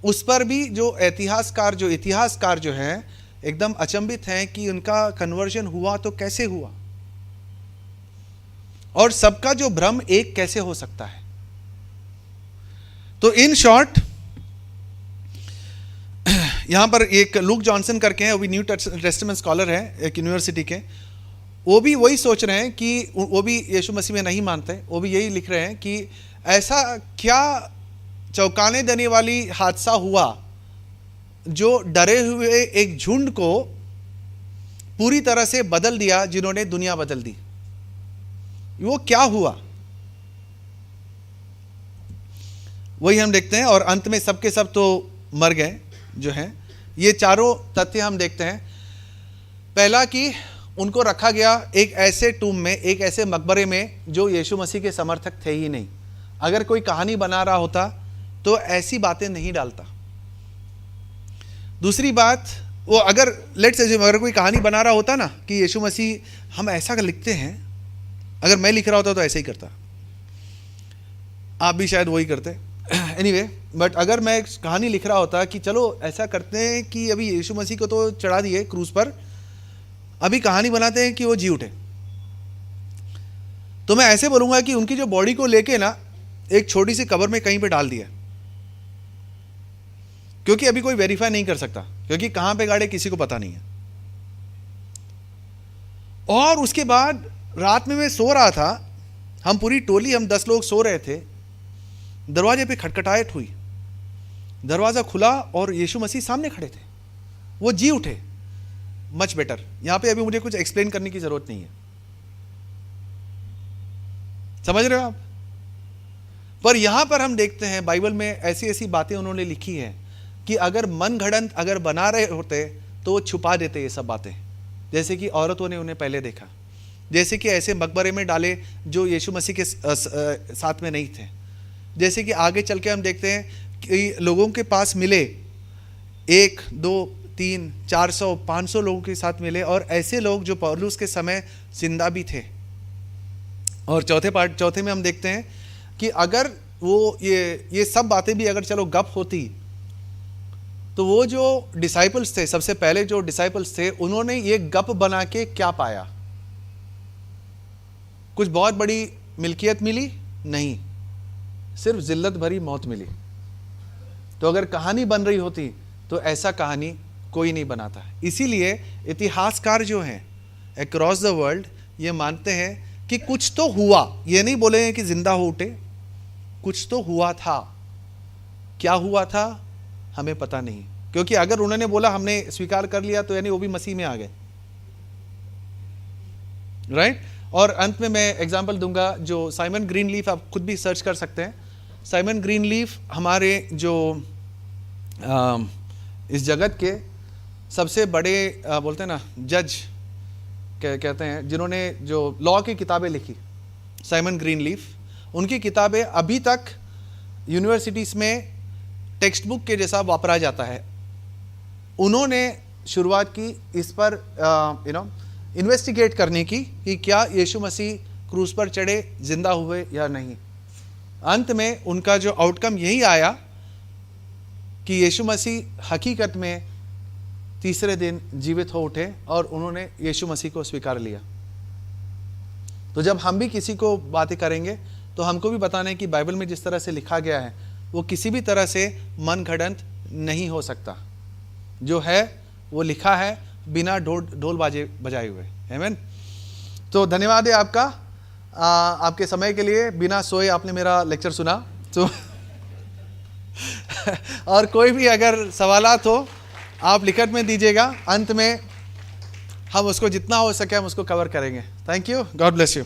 उस पर भी जो इतिहासकार जो है एकदम अचंभित हैं कि उनका कन्वर्जन हुआ तो कैसे हुआ और सबका जो भ्रम एक कैसे हो सकता है। तो इन शॉर्ट यहाँ पर एक लूक जॉनसन करके हैं, वो भी न्यू टेस्टामेंट स्कॉलर है एक यूनिवर्सिटी के, वो भी वही सोच रहे हैं कि वो भी यीशु मसीह में नहीं मानते, वो भी यही लिख रहे हैं कि ऐसा क्या चौंकाने देने वाली हादसा हुआ जो डरे हुए एक झुंड को पूरी तरह से बदल दिया, जिन्होंने दुनिया बदल दी। वो क्या हुआ वही हम देखते हैं, और अंत में सबके सब तो मर गए जो हैं। ये चारों तथ्य हम देखते हैं। पहला कि उनको रखा गया एक ऐसे टूम में, एक ऐसे मकबरे में जो यीशु मसीह के समर्थक थे ही नहीं। अगर कोई कहानी बना रहा होता तो ऐसी बातें नहीं डालता। दूसरी बात, वो अगर लेट्स से अगर कोई कहानी बना रहा होता ना कि यीशु मसीह हम ऐसा लिखते हैं, अगर मैं लिख रहा होता तो ऐसे ही करता, आप भी शायद वही करते एनीवे बट अगर मैं एक कहानी लिख रहा होता कि चलो ऐसा करते हैं कि अभी यीशु मसीह को तो चढ़ा दिए क्रूज पर, अभी कहानी बनाते हैं कि वो जी उठे, तो मैं ऐसे बोलूंगा कि उनकी जो बॉडी को लेके ना एक छोटी सी कब्र में कहीं पे डाल दिया, क्योंकि अभी कोई वेरीफाई नहीं कर सकता, क्योंकि कहां पे गाड़े किसी को पता नहीं है। और उसके बाद रात में मैं सो रहा था, हम पूरी टोली, हम 10 लोग सो रहे थे, दरवाजे पे खटखटाहट हुई, दरवाजा खुला और यीशु मसीह सामने खड़े थे। वो जी उठे। Much better. यहां पे अभी मुझे कुछ एक्सप्लेन करने की जरूरत नहीं है, समझ रहे हो आप। पर यहां पर हम देखते हैं बाइबल में ऐसी ऐसी बातें उन्होंने लिखी है कि अगर मन घड़ंत अगर बना रहे होते तो वो छुपा देते ये सब बातें, जैसे कि औरतों ने उन्हें पहले देखा, जैसे कि ऐसे मकबरे में डाले जो यीशु मसीह के साथ में नहीं थे, जैसे कि आगे चल के हम देखते हैं कि लोगों के पास मिले 1, 2, 3, 400, 500 लोगों के साथ मिले, और ऐसे लोग जो पौलुस के समय जिंदा भी थे। और चौथे में हम देखते हैं कि अगर वो ये सब बातें भी अगर चलो गप होती, तो वो जो डिसाइपल्स थे, सबसे पहले जो डिसाइपल्स थे, उन्होंने ये गप बना के क्या पाया? कुछ बहुत बड़ी मिल्कियत मिली? नहीं, सिर्फ जिल्लत भरी मौत मिली। तो अगर कहानी बन रही होती तो ऐसा कहानी कोई नहीं बनाता। इसीलिए इतिहासकार जो हैं अक्रॉस द वर्ल्ड ये मानते हैं कि कुछ तो हुआ, ये नहीं बोले कि जिंदा हो उठे, कुछ तो हुआ था। क्या हुआ था हमें पता नहीं, क्योंकि अगर उन्होंने बोला हमने स्वीकार कर लिया तो यानी वो भी मसीह में आ गए, राइट। और अंत में मैं एग्जांपल दूंगा, जो साइमन ग्रीनलीफ, आप खुद भी सर्च कर सकते हैं। साइमन ग्रीनलीफ हमारे जो इस जगत के सबसे बड़े बोलते हैं ना जज कहते हैं, जिन्होंने जो लॉ की किताबें लिखी, साइमन ग्रीनलीफ। उनकी किताबें अभी तक यूनिवर्सिटीज़ में टेक्स्ट बुक के जैसा वापरा जाता है। उन्होंने शुरुआत की इस पर इन्वेस्टिगेट करने की कि क्या यीशु मसीह क्रूस पर चढ़े, जिंदा हुए या नहीं। अंत में उनका जो आउटकम यही आया कि यीशु मसीह हकीकत में तीसरे दिन जीवित हो उठे और उन्होंने यीशु मसीह को स्वीकार लिया। तो जब हम भी किसी को बातें करेंगे तो हमको भी बताना है कि बाइबल में जिस तरह से लिखा गया है वो किसी भी तरह से मन घड़ंत नहीं हो सकता। जो है वो लिखा है बिना ढोल बाजे बजाए हुए। आमीन। तो धन्यवाद है आपका, आपके समय के लिए। बिना सोए आपने मेरा लेक्चर सुना। तो और कोई भी अगर सवालात हो आप लिखत में दीजिएगा, अंत में हम उसको जितना हो सके हम उसको कवर करेंगे। Thank you, God bless you.